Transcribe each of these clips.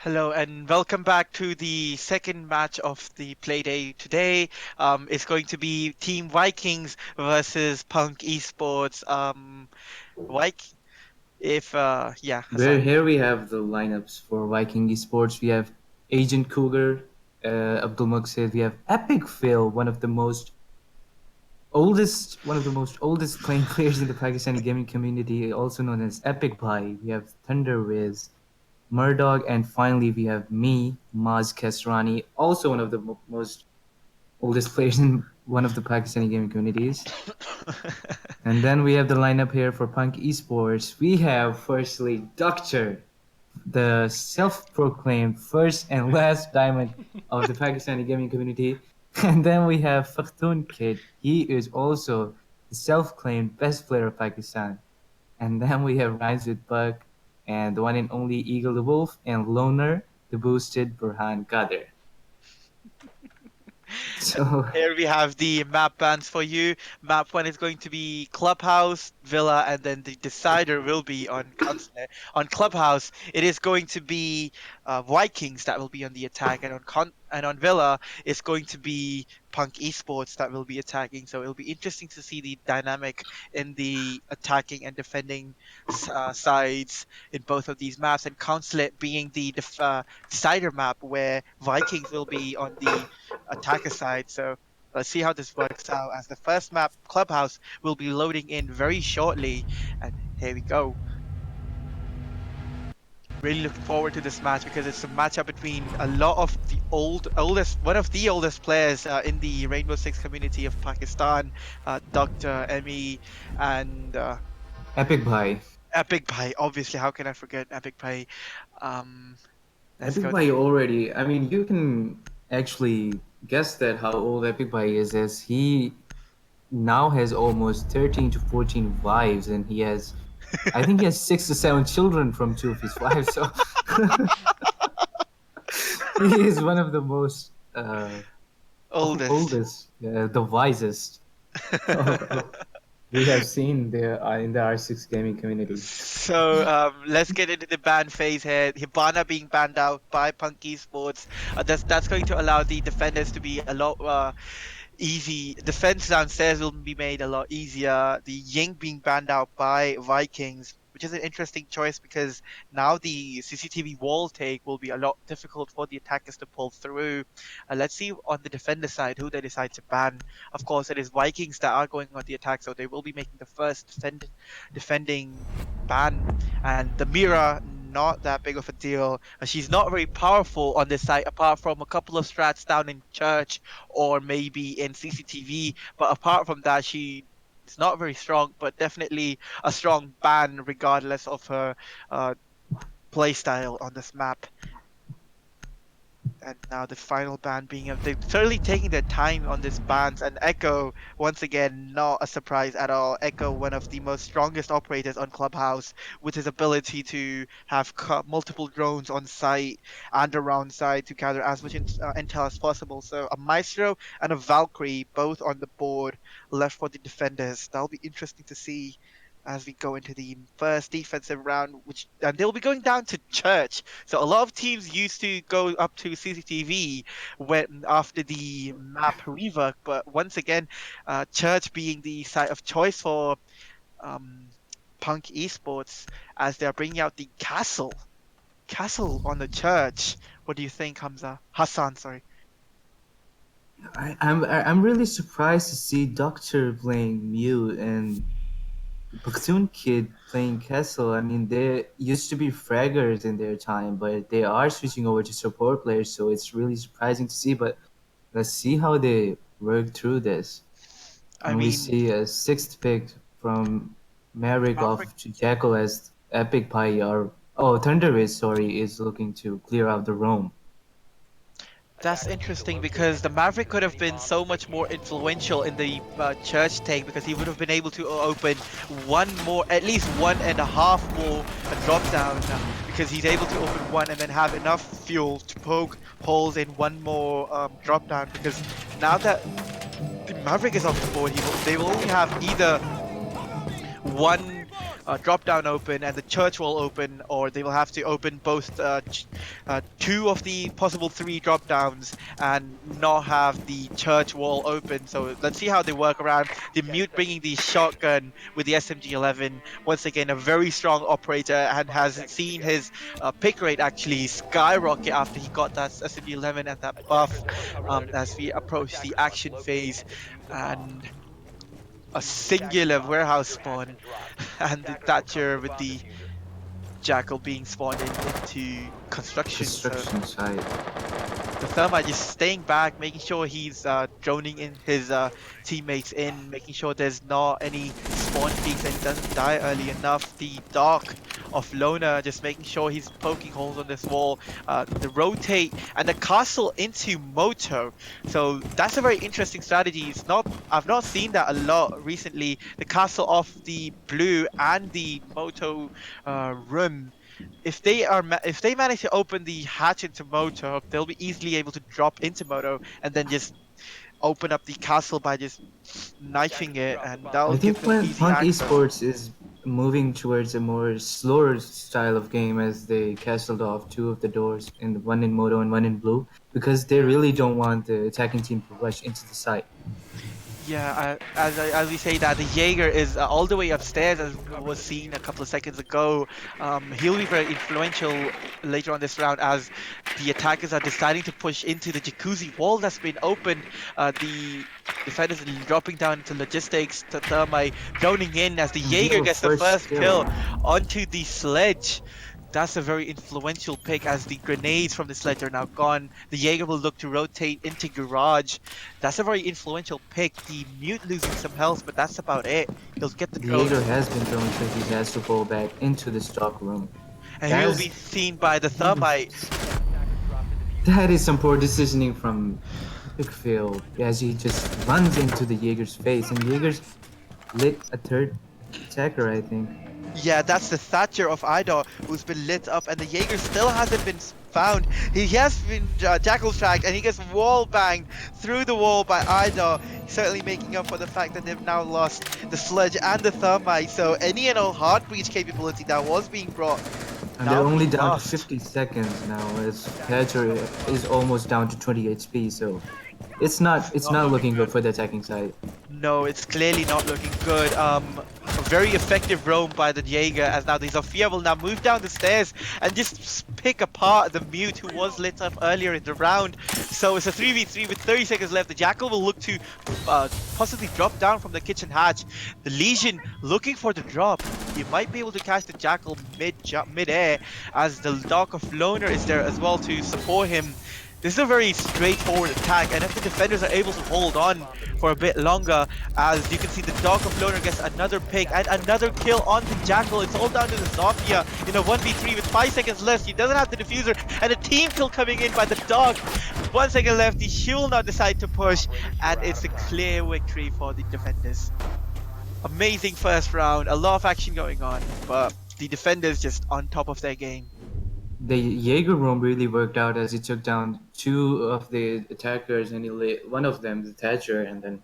Hello and welcome back to the second match of the Playday today. It's going to be Team Vikings versus Punk Esports. Vik, if yeah, Where Hassan. here we have the lineups for Viking Esports. We have Agent Cougar, Abdul Muqsid. We have Epic Phil, one of the most oldest playing players in the Pakistani gaming community, also known as Epic Bhai. We have Thunder Wiz, Murdoch, and finally we have me, Maz Kesrani, also one of the most oldest players in one of the Pakistani gaming communities. And then we have the lineup here for Punk Esports. We have firstly Doctor, the self-proclaimed first and last diamond of the Pakistani gaming community. And then we have Fakhtun Kid. He is also the self-claimed best player of Pakistan. And then we have Rhymes with Buck and the one and only Eagle the Wolf and Loner, the boosted Burhan Kader. So Here we have the map bans for you. Map one is going to be Clubhouse, Villa, and then the decider will be on Consulate. On Clubhouse, it is going to be Vikings that will be on the attack, and on Villa, it's going to be Punk Esports that will be attacking. So it'll be interesting to see the dynamic in the attacking and defending sides in both of these maps, and Consulate being the decider map where Vikings will be on the attacker side. So let's see how this works out as the first map, Clubhouse, will be loading in very shortly. And here we go. Really looking forward to this match because it's a matchup between a lot of the one of the oldest players in the Rainbow Six community of Pakistan, Dr. Emmy, and Epic Bhai. Epic Bhai. Obviously, how can I forget Epic Bhai? Um, let's Epic go Bhai to already, I mean, you can actually guess that how old Epic Bhai is, as he now has almost 13 to 14 wives, and I think he has 6 to 7 children from two of his wives. So he is one of the most oldest. oldest, the wisest we have seen there in the R6 gaming community. So let's get into the ban phase here. Hibana being banned out by Punky Sports. That's going to allow the defenders to be a lot easy. Defense downstairs will be made a lot easier. The Ying being banned out by Vikings, which is an interesting choice because now the CCTV wall take will be a lot difficult for the attackers to pull through. Let's see on the defender side who they decide to ban. Of course, it is Vikings that are going on the attack, so they will be making the first defending ban. And the Mira, not that big of a deal. She's not very powerful on this side, apart from a couple of strats down in church or maybe in CCTV. But apart from that, she is not very strong, but definitely a strong ban regardless of her uh, playstyle on this map. And now the final ban being they're certainly taking their time on this bans, and Echo once again not a surprise at all. Echo, one of the most strongest operators on Clubhouse, with his ability to have multiple drones on site and around site to gather as much intel as possible. So a Maestro and a Valkyrie both on the board left for the defenders. That'll be interesting to see as we go into the first defensive round, which and they'll be going down to church. So a lot of teams used to go up to CCTV when after the map rework, but once again, church being the site of choice for um, Punk Esports as they're bringing out the castle on the church. What do you think, Hamza? Hassan, sorry. I'm really surprised to see Doctor playing Mute and Platoon Kid playing Castle. I mean, they used to be fraggers in their time, but they are switching over to support players, so it's really surprising to see. But let's see how they work through this. I And we mean, see a sixth pick from Maverick Maverick. off to Jackal as Epic Pie or Thunderwave, sorry, is looking to clear out the roam. That's interesting because the Maverick could have been so much more influential in the church take because he would have been able to open one more, at least one and a half more drop down because he's able to open one and then have enough fuel to poke holes in one more drop down because now that the Maverick is off the board, they will only have either one drop down open and the church wall open, or they will have to open both two of the possible three drop downs and not have the church wall open. So let's see how they work around the mute bringing the shotgun with the SMG-11. Once again, a very strong operator and has seen his pick rate actually skyrocket after he got that SMG-11 and that buff as we approach the action phase. And a singular warehouse spawn and the Thatcher with the Jackal being spawned into construction. So Construction site. the Thermite just staying back, making sure he's droning in his teammates in, making sure there's not any spawn peaks and he doesn't die early enough. The Dark of Loner just making sure he's poking holes on this wall. The rotate and the castle into Moto. So that's a very interesting strategy. I've not seen that a lot recently. The castle off the blue and the Moto room. If they manage to open the hatch into Moto, they'll be easily able to drop into Moto and then just open up the castle by just knifing it, and I that'll think give them when easy Punk access. Esports is moving towards a more slower style of game as they castled off two of the doors, in one in Moto and one in blue, because they Yeah. really don't want the attacking team to rush into the site. Yeah, as we say that the Jaeger is all the way upstairs, as was seen a couple of seconds ago. He'll be very influential later on this round as the attackers are deciding to push into the jacuzzi wall that's been opened. The defenders are dropping down into logistics, to Thermite droning in as the And we Jaeger have a gets the first first kill. kill onto the sledge. That's a very influential pick as the grenades from the sledge are now gone. The Jaeger will look to rotate into garage. That's a very influential pick. The mute losing some health, but that's about it. He'll get the The drone Jaeger has been thrown, so he has to fall back into the stock room. and he will As be seen by the Thermite. that is some poor decisioning from Epic Fail, as he just runs into the Jaeger's face, and Jaeger's lit a third attacker, I think. Yeah, that's the Thatcher of Idor who's been lit up, and the Jaeger still hasn't been found. He has been jackal tracked, and he gets wall banged through the wall by Idor, certainly making up for the fact that they've now lost the Sludge and the Thermite. So any and all heart breach capability that was being brought And they're now only being down to lost. 50 seconds now, as Thatcher is almost down to 20 HP, so it's not Not looking looking good good. for the attacking side. No, it's clearly not looking good. A very effective roam by the Jaeger, as now the Zofia will now move down the stairs and just pick apart the Mute who was lit up earlier in the round. So it's a 3v3 with 30 seconds left. The Jackal will look to possibly drop down from the kitchen hatch. The Legion looking for the drop. He might be able to catch the Jackal mid-air, as the Dark of Loner is there as well to support him. This is a very straightforward attack, and if the defenders are able to hold on for a bit longer, as you can see the Dark of Loner gets another pick and another kill on the Jackal. It's all down to the Zofia in a 1v3 with 5 seconds left. He doesn't have the diffuser, and a team kill coming in by the Dark. 1 second left, he will not decide to push, and it's a clear victory for the defenders. Amazing first round, a lot of action going on, but the defenders just on top of their game. The Jaeger roam really worked out as he took down two of the attackers and he lit one of them, the Thatcher, and then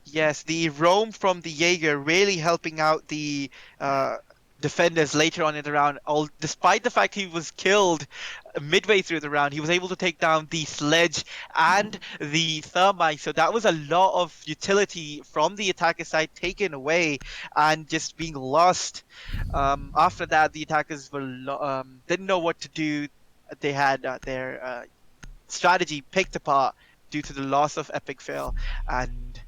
Yes, the roam from the Jaeger really helping out the uh, defenders later on in the round. All despite the fact he was killed midway through the round, he was able to take down the sledge and the thermite. So that was a lot of utility from the attacker side taken away and just being lost. After that, the attackers didn't know what to do. They had their strategy picked apart due to the loss of Epic Fail, and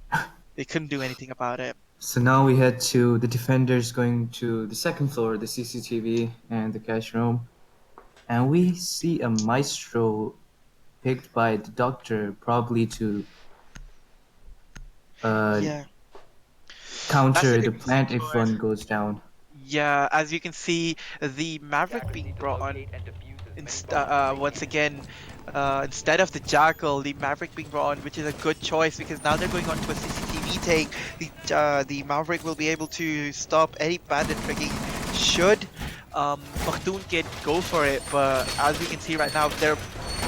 they couldn't do anything about it. so now we head to the defenders going to the second floor, the CCTV and the cash room, and we see a maestro picked by the doctor, probably to uh, Yeah, that's a counter the good plant if choice. one goes down. Yeah, as you can see, the Maverick being brought on once again, instead of the Jackal, the Maverick being brought on, which is a good choice because now they're going on to a CCTV take. The Maverick will be able to stop any bandit tricking should Maktoon Kid go for it, but as we can see right now, they're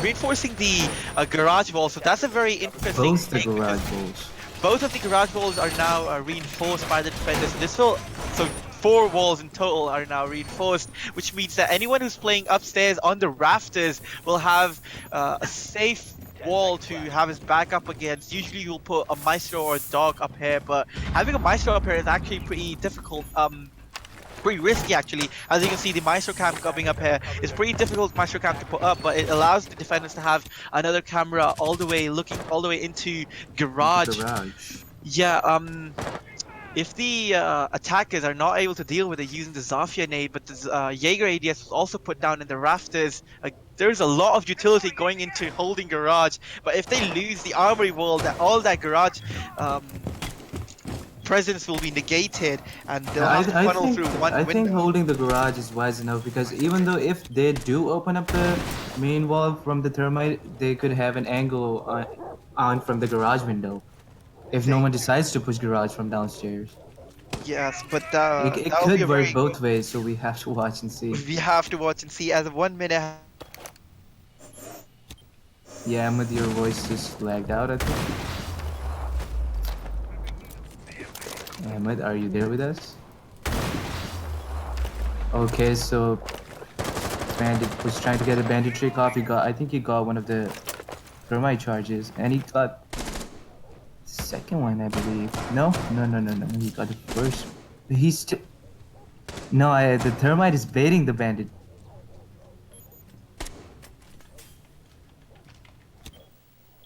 reinforcing the garage wall, so that's a very interesting Both the thing because garage walls. both of the garage walls are now reinforced by the defenders. This will so four walls in total are now reinforced, which means that anyone who's playing upstairs on the rafters will have a safe wall to have his back up against. Usually you'll put a maestro or a dog up here, but having a maestro up here is actually pretty difficult. Pretty risky actually. As you can see, the maestro cam coming up here is pretty difficult maestro cam to put up, but it allows the defenders to have another camera all the way looking all the way into into garage. garage. Yeah, if the attackers are not able to deal with it using the Zafia nade, but the Jaeger ADS was also put down in the rafters, there's a lot of utility going into holding garage. But if they lose the armory wall, that all that garage presence will be negated, and they'll have to I funnel think through one I think window. holding the garage is wise enough because even though if they do open up the main wall from the thermite, they could have an angle on from the garage window if no They, one decides to push garage from downstairs. yes, but It that will be could a work very both ways, so we have to watch and see. we have to watch and see as 1 minute has Yeah, Ahmed, your voice just lagged out, I think. Ahmed, are you there with us? Okay, so Bandit was trying to get a bandit trick off. I think he got one of the thermite charges, and he got the second one, I believe. No, no, no, no, no. He got the first. He's still. No, the thermite is baiting the bandit.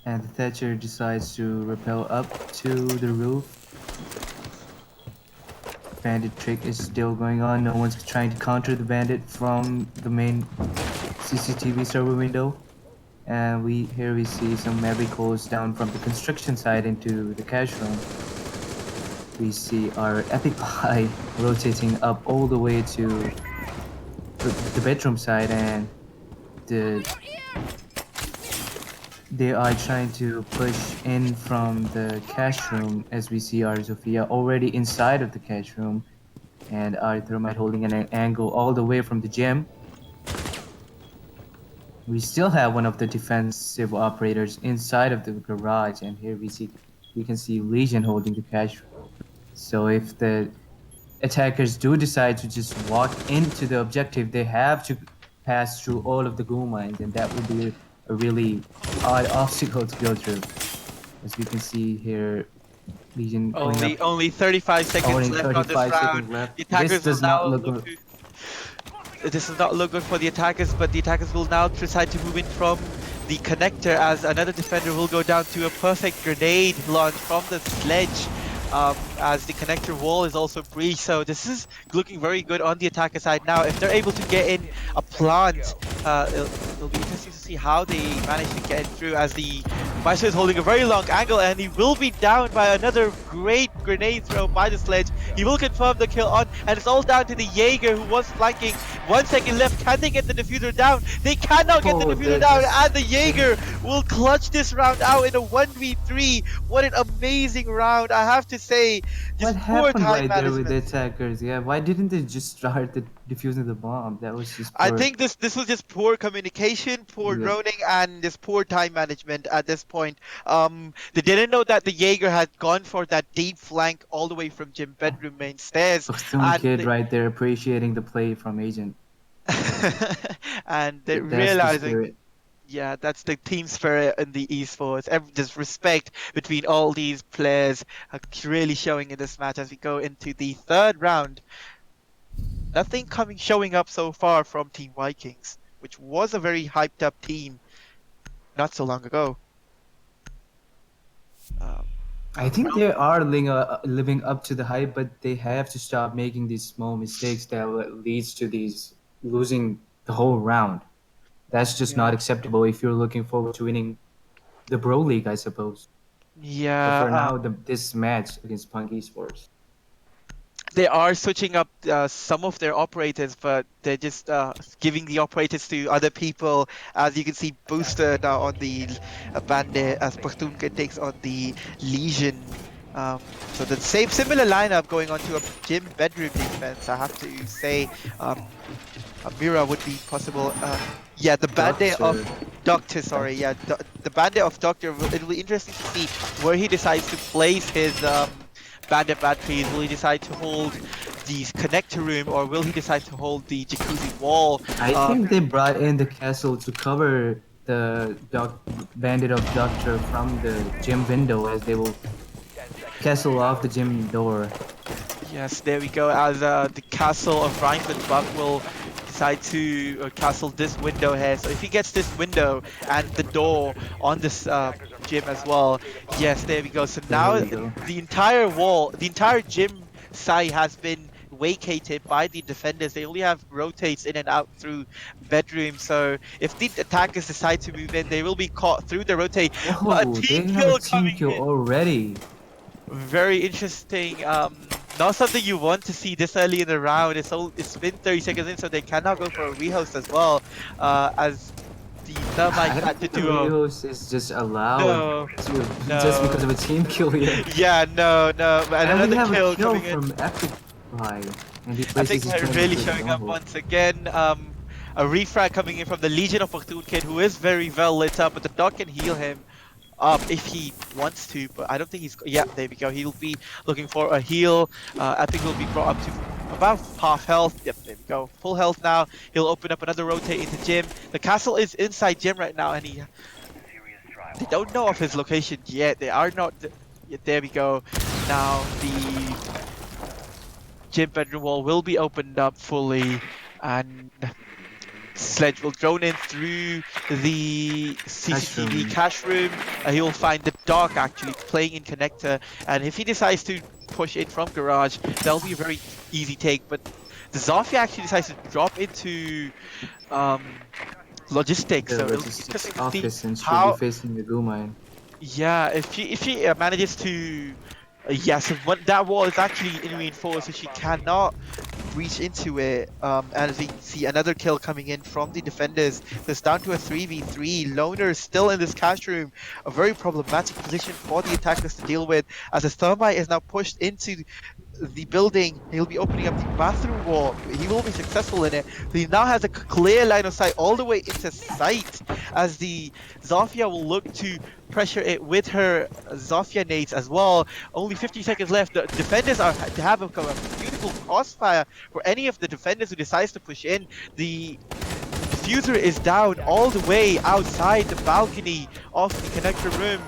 And the Thatcher decides to rappel up to the roof. Bandit trick is still going on. No one's trying to counter the bandit from the main CCTV server window. And here we see some Maverick holes down from the construction side into the cash room. We see our epic pie rotating up all the way to the bedroom side, and they are trying to push in from the cash room, as we see our Zofia already inside of the cash room, and our Thermite holding an angle all the way from the gym. We still have one of the defensive operators inside of the garage, and here we can see Legion holding the cash room. So if the attackers do decide to just walk into the objective, they have to pass through all of the goo mines, and that would be a really odd obstacle to go through. As we can see here, Legion going up. only 35 seconds Only left on this 35 round. seconds left. The This attackers will does not now look look good. to this does not look good for the attackers, but the attackers will now decide to move in from the connector as another defender will go down to a perfect grenade launch from the sledge. As the connector wall is also breached, so this is looking very good on the attacker side. Now, if they're able to get in a plant, it'll be interesting to see how they manage to get it through, as the Maestro is holding a very long angle, and he will be down by another great grenade throw by the sledge. He will confirm the kill on, and it's all down to the Jaeger, who was flanking. 1 second left. Can they get the diffuser down? They cannot get the Oh, diffuser down, and the Jaeger will clutch this round out in a 1v3. What an amazing round, I have to say. What Just poor happened time right there with the management. attackers? Yeah, why didn't they just start defusing the bomb? That was just I poor. think this was just poor communication, poor Yeah. droning, and just poor time management at this point. They didn't know that the Jaeger had gone for that deep flank all the way from gym bedroom main stairs, Soon and kid they, right there appreciating the play from Agent. and they That's the realizing, spirit. yeah, that's the team spirit in the esports. There's respect between all these players, really showing in this match as we go into the third round. Nothing showing up so far from Team Vikings, which was a very hyped up team not so long ago. Um, I think they are living up to the hype, but they have to stop making these small mistakes that leads to these losing the whole round. That's just not yeah, acceptable if you're looking forward to winning the Bro League, I suppose. But yeah. for now, this match against Punk Esports. They are switching up some of their operators, but they're just giving the operators to other people. As you can see, Booster now on the Bandit, as Pashtunka takes on the Legion. So the same similar lineup going on to a gym bedroom defense. I have to say, a mirror would be possible. Yeah, the Bandit of Doctor. Doctor. Sorry, yeah, the Bandit of Doctor. It'll be interesting to see where he decides to place his. Bandit batteries. Will he decide to hold the connector room, or will he decide to hold the jacuzzi wall? I Um, think they brought in the castle to cover the bandit of doctor from the gym window as they will castle off the gym door. Yes, there we go. As the castle of Reinfeldt Buck will decide to castle this window here. So if he gets this window and the door on this gym as well, yes, there we go. So There now we go. the entire wall, the entire gym side has been vacated by the defenders. They only have rotates in and out through bedrooms. So if the attackers decide to move in, they will be caught through the rotate. But a Oh, team they have a kill team coming kill in. already. Very interesting. Not something you want to see this early in the round. It's been 30 seconds in, so they cannot go for a rehost as well. As the Thermite I don't had to think the do a rehost is just allowed no, to just because no, of a team kill here. yeah, no, no, and And we another have a kill kill coming in. from Epic Pie, and he Epic places his are turret really into a showing up jungle. once again. A refrag coming in from the Legion of Fortune kid, who is very well lit up, but the dog can heal him if he wants to, but I don't think he's. Yeah, there we go. He'll be looking for a heal. Epic will be brought up to about half health. Yep, there we go. Full health now. He'll open up another rotate into gym. The castle is inside gym right now, and they don't know of his location yet. They are not. Yeah, there we go. Now the gym bedroom wall will be opened up fully, and Sledge will drone in through the CCTV Mushroom. cache room. He will find the dog actually playing in connector, and if he decides to push in from garage, that'll be a very easy take. But the Zofia actually decides to drop into logistics, The so it'll be logistics interesting to see office, and she'll be how. facing the goo mine. Yeah, if she manages to. Yes, that wall is actually in reinforced, so she cannot reach into it. And as we can see, another kill coming in from the defenders. So it's down to a 3v3. Loner is still in this cash room. A very problematic position for the attackers to deal with, as the Thermite is now pushed into the building. He'll be opening up the bathroom wall. He will be successful in it. So he now has a clear line of sight all the way into sight, as the Zofia will look to pressure it with her Zofia nades as well. Only 50 seconds left. The defenders are to have a beautiful crossfire for any of the defenders who decides to push in. The diffuser is down all the way outside the balcony of the connector room.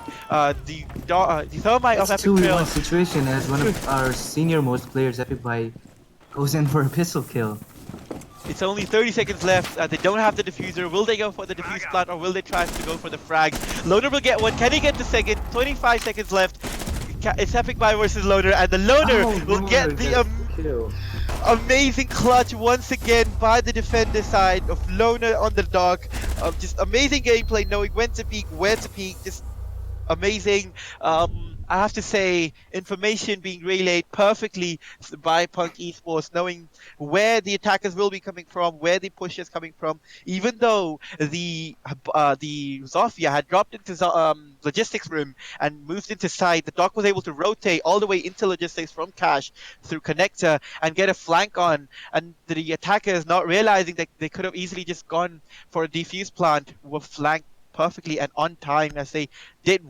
The Thermite of It's a Epic 2v1 Trail. situation as one of our senior most players, Epic Pie, goes in for a pistol kill. It's only 30 seconds left. They don't have the diffuser. Will they go for the diffuse plant, or will they try to go for the frag? Loner will get one. Can he get the second? 25 seconds left. It's Epic Pie versus Loner, and the Loner Oh, will Loner get the gets the kill. amazing clutch once again by the defender side of Loner on the dock. Just amazing gameplay, knowing when to peek, where to peek. Just amazing. I have to say, information being relayed perfectly by Punk Esports, knowing where the attackers will be coming from, where the push is coming from. Even though the Zofia had dropped into logistics room and moved into side, the dock was able to rotate all the way into logistics from cache through connector and get a flank on. And the attackers, not realizing that they could have easily just gone for a defuse plant, were flanked perfectly and on time, as they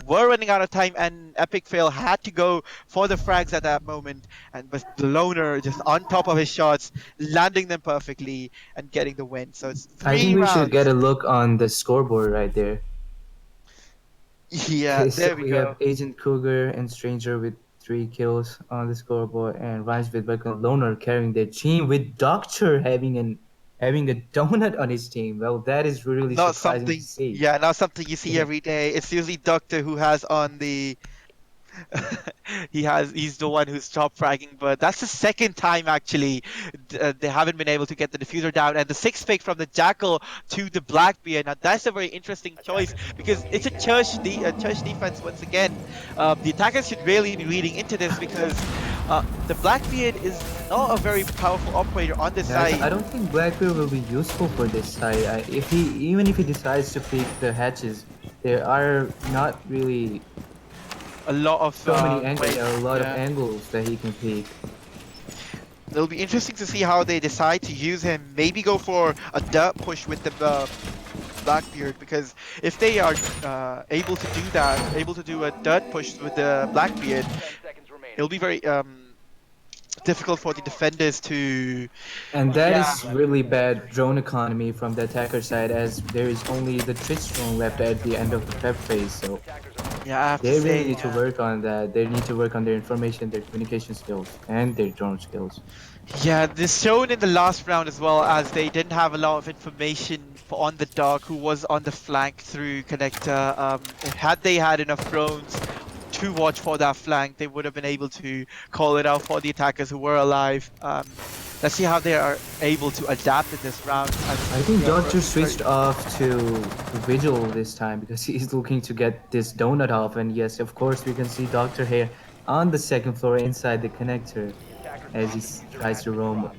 were running out of time, and Epic Fail had to go for the frags at that moment, and was the Loner just on top of his shots, landing them perfectly and getting the win. So it's I think three we should get rounds. a look on the scoreboard right there. Yeah, Okay, so there we we have go. Agent Cougar and Stranger with 3 kills on the scoreboard, and Rhymes with Buck and Loner carrying their team, with Doctor having a donut on his team. Well, that is really Not surprising to something, see. yeah, not something you see every day. It's usually Doctor who has on the he's the one who's top fragging, but that's the second time actually they haven't been able to get the diffuser down. And the sixth pick from the Jackal to the Blackbeard. Now that's a very interesting choice, because it's a church defense once again. The attackers should really be reading into this, because the Blackbeard is not a very powerful operator on this Yeah, I side. don't think Blackbeard will be useful for this side. If he even if he decides to pick the hatches, there are not really A lot of so many angles. ways, There are a lot of yeah. angles that he can pick. It'll be interesting to see how they decide to use him. Maybe go for a dirt push with the Blackbeard, because if they are able to do that, able to do a dirt push with the Blackbeard, it'll be very difficult for the defenders to. And that Yeah, is really bad drone economy from the attacker side, as there is only the Twitch drone left at the end of the prep phase. So yeah, I have to they really say, need to yeah. work on that. They need to work on their information, their communication skills, and their drone skills. Yeah, this shown in the last round as well, as they didn't have a lot of information on the dog who was on the flank through connector. Had they had enough drones to watch for that flank, they would have been able to call it out for the attackers who were alive. Let's see how they are able to adapt in this round, I as think we are Doctor very. switched off to Vigil this time because he's looking to get this donut off. And yes, of course, we can see Doctor here on the second floor inside the connector as he tries to roam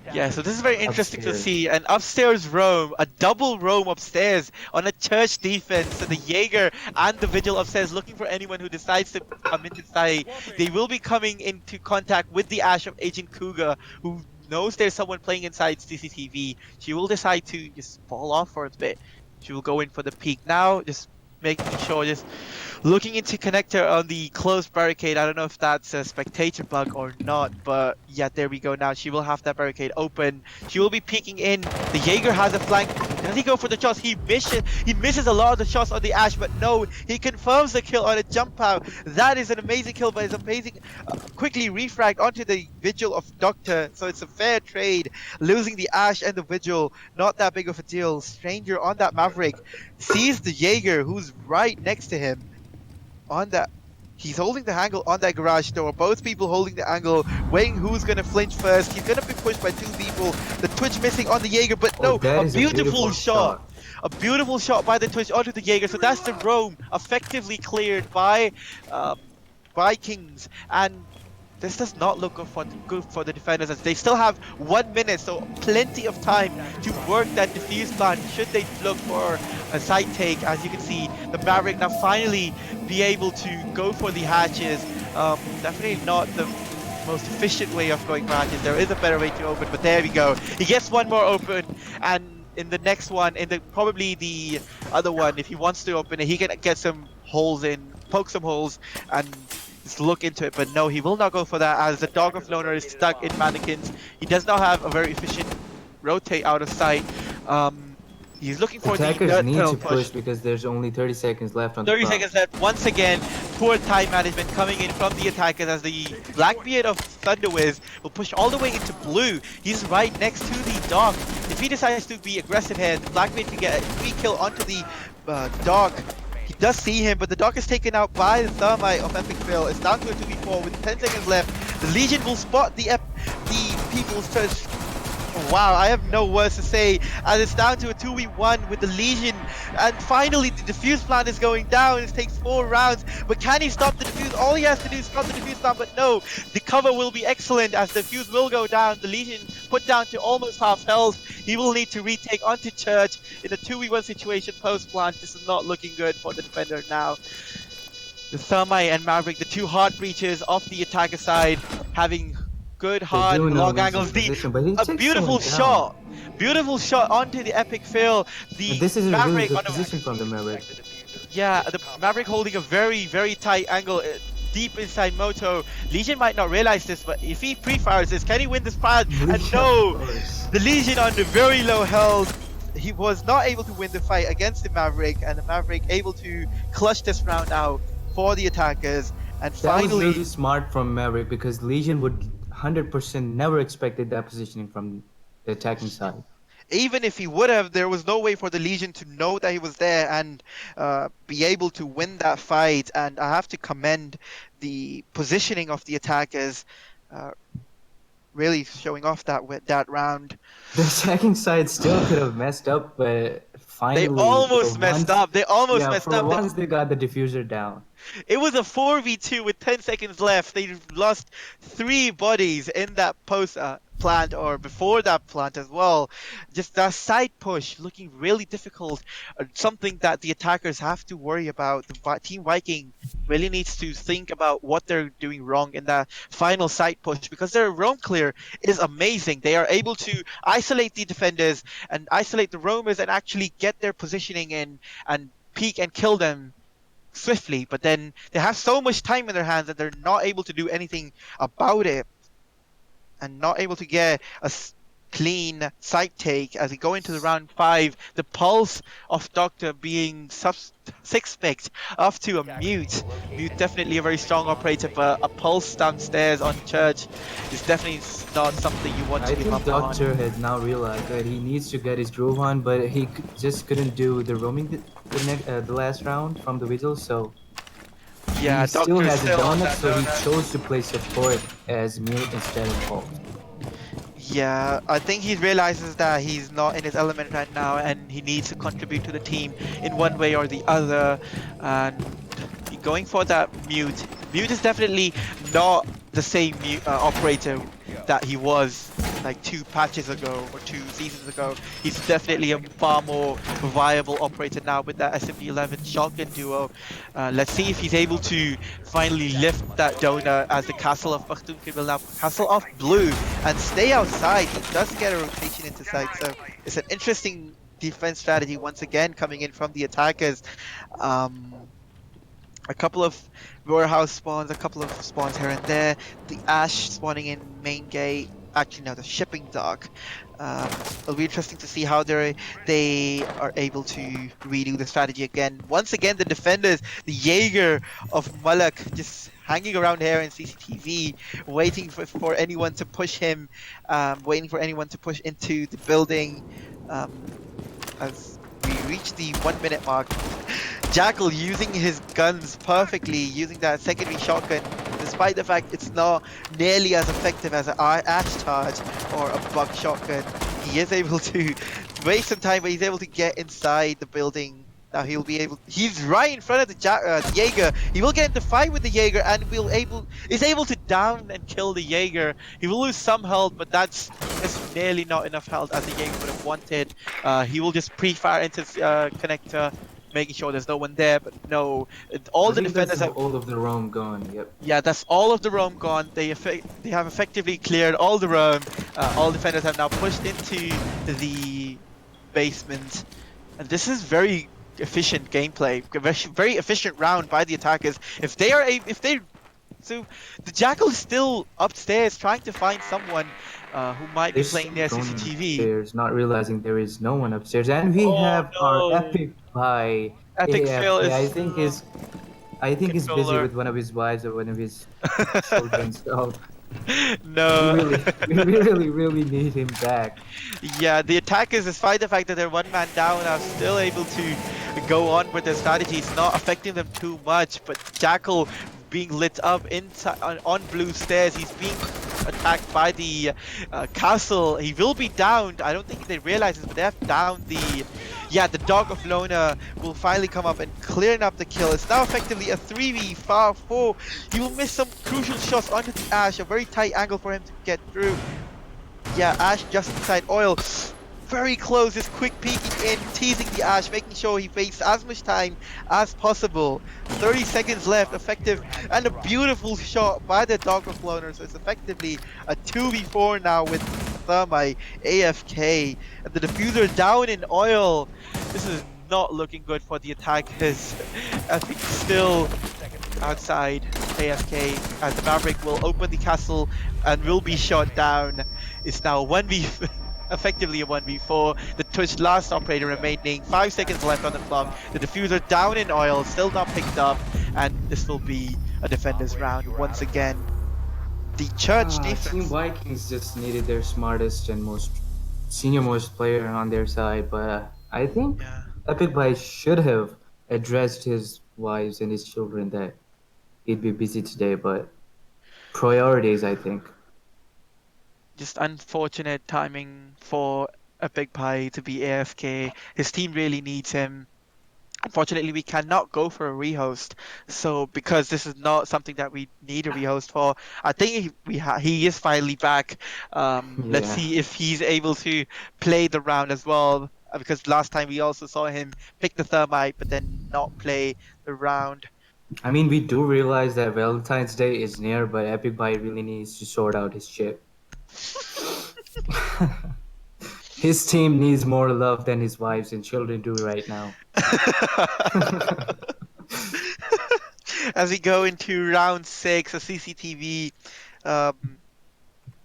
Yeah, so this is very interesting to upstairs. see. An upstairs roam, a double roam upstairs on a church defense. So the Jaeger and the Vigil upstairs looking for anyone who decides to come into sight. They will be coming into contact with the Ash of Agent Kuga, who knows there's someone playing inside CCTV. She will decide to just fall off for a bit. She will go in for the peak now, just making sure, just looking into connector on the closed barricade. I don't know if that's a spectator bug or not, but yeah, there we go. Now she will have that barricade open. She will be peeking in. The Jaeger has a flank. Does he go for the shots? He misses. He misses a lot of the shots on the Ash, but no, he confirms the kill on a jump out. That is an amazing kill, but it's amazing. Quickly refragged onto the Vigil of Doctor, so it's a fair trade. Losing the Ash and the Vigil, not that big of a deal. Stranger on that Maverick sees the Jaeger, who's right next to him on that. He's holding the angle on that garage door. Both people holding the angle, weighing who's gonna flinch first. He's gonna be pushed by two people. The Twitch missing on the Jaeger, but Oh, no, that a is a beautiful beautiful shot. shot. A beautiful shot by the Twitch onto the Jaeger. So that's the roam effectively cleared by Vikings, and this does not look good for the defenders, as they still have 1 minute, so plenty of time to work that defuse plan should they look for a side take. As you can see, the Maverick now finally be able to go for the hatches. Definitely not the most efficient way of going for hatches. There is a better way to open, but there we go. He gets one more open, and in the next one, in the probably the other one, if he wants to open it, he can get some holes in, poke some holes, and just look into it. But no, he will not go for that, as the Dog of Loner is stuck in mannequins. He does not have a very efficient rotate out of sight. Um, he's looking for the Attackers dirt need tunnel to push. push because there's only 30 seconds left on the 30 clock. seconds left. Once again, poor time management coming in from the attackers, as the Blackbeard of Thunderwiz will push all the way into blue. He's right next to the dog. If he decides to be aggressive here, the Blackbeard can get a free kill onto the dog. He does see him, but the dog is taken out by the Thermite of Epic Phil. It's down to a 2v4 with 10 seconds left. The Legion will spot the People's Touch. Wow, I have no words to say, as it's down to a 2v1 with the Legion, and finally the defuse plan is going down. It takes 4 rounds, but can he stop the defuse? All he has to do is stop the defuse plan, but no, the cover will be excellent, as the defuse will go down. The Legion put down to almost half health. He will need to retake onto Church in a 2v1 situation post-plant. This is not looking good for the defender now. The Thermite and Maverick, the two hard breaches off the attacker side, having good They hard do know long Lee's angles. The position, but he a takes someone down. beautiful shot onto the epic fail. And The this is a really Maverick good on a, position from the Maverick. yeah, the Maverick holding a very tight angle. Deep inside Moto. Legion might not realize this, but if he pre-fires this, can he win this fight? And Lee, of no, course. the Legion on the very low health. He was not able to win the fight against the Maverick, and the Maverick able to clutch this round out for the attackers. And That was finally, really smart from Maverick because Legion would 100% never expected that positioning from the attacking side. even if he would have, there was no way for the Legion to know that he was there and be able to win that fight. And I have to commend the positioning of the attackers, uh, really showing off that round. The attacking side still could have messed up, but They finally, for almost messed once, up. They almost yeah, messed for up. once they got the diffuser down. It was a 4v2 with 10 seconds left. They lost 3 bodies in that post plant, or before that plant as well. Just that side push looking really difficult. Something that the attackers have to worry about. Team Viking really needs to think about what they're doing wrong in that final side push, because their roam clear is amazing. They are able to isolate the defenders and isolate the roamers and actually get their positioning in and peek and kill them swiftly, but then they have so much time in their hands that they're not able to do anything about it. and not able to get clean side take as we go into the round five. The pulse of Doctor being suspect up to a mute. Mute definitely a very strong operator, but a pulse downstairs on Church is definitely not something you want to I give think up on. Doctor has now realized that he needs to get his groove on, but he just couldn't do the roaming the last round from the Vigil, so he Yeah, still Doctor's has a still on donut, that so he donut. chose to play support as mute instead of ult. Yeah, I think he realizes that he's not in his element right now and he needs to contribute to the team in one way or the other. And going for that mute. Mute is definitely not the same operator that he was like two patches ago or two seasons ago. He's definitely a far more viable operator now with that SMD11 shotgun duo. Let's see if he's able to finally lift that donut as the Castle of Pakhtunkhwa will now Castle of Blue and stay outside. He does get a rotation into side, so it's an interesting defense strategy once again coming in from the attackers. Um, a couple of warehouse spawns, a couple of spawns here and there. The Ash spawning in main gate. Actually, no, the shipping dock. It'll be interesting to see how they are able to redo the strategy again. Once again, the defenders, the Jaeger of Malak, just hanging around here in CCTV, waiting for anyone to push him, waiting for anyone to push into the building. Um, as we reach the 1 minute mark, Jackal using his guns perfectly, using that secondary shotgun, despite the fact it's not nearly as effective as an Ash charge or a buck shotgun. He is able to waste some time, but he's able to get inside the building. Now he'll be able. He's right in front of the Jaeger. He will get into fight with the Jaeger, and is able to down and kill the Jaeger. He will lose some health, but that's just nearly not enough health as the Jaeger would have wanted. He will just pre-fire into connector, making sure there's no one there. But no, all I the think that's defenders have. all of the roam gone. Yep. Yeah, that's all of the roam gone. They have effectively cleared all the roam. All defenders have now pushed into the basement, and this is very efficient gameplay. Very efficient round by the attackers. If they so the Jackal is still upstairs trying to find someone who might be They're playing still their going CCTV. upstairs, not realizing there is no one upstairs, and we Oh have our no! epic by Epic fail AFK. is I think he's busy controller. with one of his wives or one of his children. So we No. really, really need him back. Yeah, the attackers, despite the fact that they're one man down, are still able to go on with their strategy. It's not affecting them too much, but Jackal being lit up inside on blue stairs. He's being attacked by the castle. He will be downed. I don't think they realize this, but they have downed the. Yeah, the Dog of Lona will finally come up and clearing up the kill. It's now effectively a 3v4. He will miss some crucial shots onto the Ash. A very tight angle for him to get through. Yeah, Ash just inside oil. Very close, just quick peeking in, teasing the Ash, making sure he wastes as much time as possible. 30 seconds left, effective, and a beautiful shot by the Dog of Loner. So it's effectively a 2v4 now with Thermite, AFK, and the diffuser down in oil. This is not looking good for the attackers. I think still outside AFK as the Maverick will open the castle and will be shot down. It's now 1v effectively a 1v4. The Twitch last operator remaining, 5 seconds left on the clock. The diffuser down in oil, still not picked up, and this will be a defender's round once again. The Church Team defense. Vikings just needed their smartest and most senior most player on their side, but I think Yeah. Epic By should have addressed his wives and his children that he'd be busy today, but priorities, I think. Just unfortunate timing for a big pie to be AFK. His team really needs him. Unfortunately, we cannot go for a rehost. So because this is not something that we need a rehost for, I think he is finally back. Let's Yeah. see if he's able to play the round as well. Because last time we also saw him pick the thermite, but then not play the round. I mean, we do realize that Valentine's Day is near, but Epic By really needs to sort out his shit. His team needs more love than his wives and children do right now. As we go into round six, a CCTV. Um,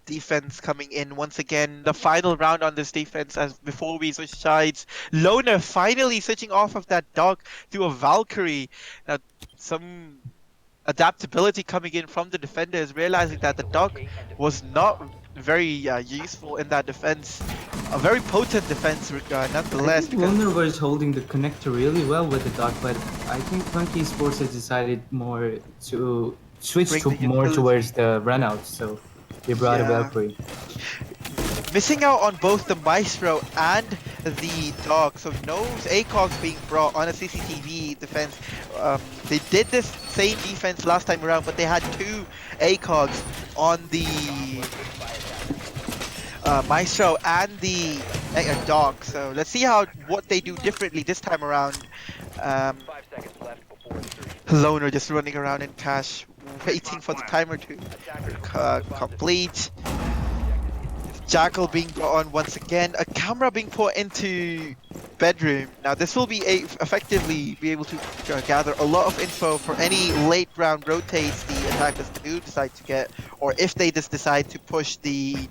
defense coming in once again. The final round on this defense as before we switch sides. Loner finally switching off of that dog to a Valkyrie. Now, some adaptability coming in from the defenders, realizing that the dog was not very useful in that defense. A very potent defense, I nonetheless, think because Loner was holding the connector really well with the dog, but I think Punk Esports has decided more to switch bring the to more towards utility. the runouts, so they brought a Yeah. Valkyrie. Missing out on both the Maestro and the dog, so no ACOGs being brought on a CCTV defense. They did this same defense last time around, but they had two ACOGs on the Maestro and the dog. So let's see how what they do differently this time around. Um, Loner just running around in cash, waiting for the timer to complete. Jackal being brought on once again, a camera being put into bedroom. Now this will be effectively be able to gather a lot of info for any late round rotates the attackers do decide to get, or if they just decide to push the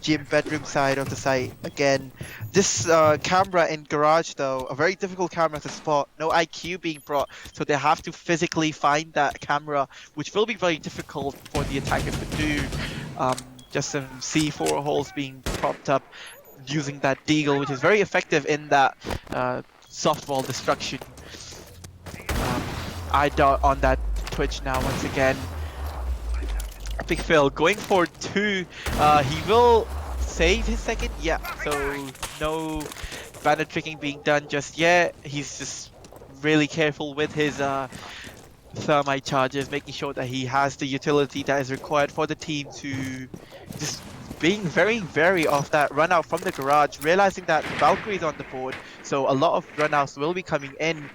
gym bedroom side of the site again. This camera in garage though, a very difficult camera to spot. No IQ being brought, so they have to physically find that camera, which will be very difficult for the attackers to do. Just some C4 holes being propped up using that deagle, which is very effective in that softball destruction. I dot on that Twitch now once again. Epic Phil going for two. He will save his second. Yeah, so no bandit tricking being done just yet. He's just really careful with his thermite charges, making sure that he has the utility that is required for the team to just being very wary of that run out from the garage, realizing that Valkyrie is on the board, so a lot of runouts will be coming in.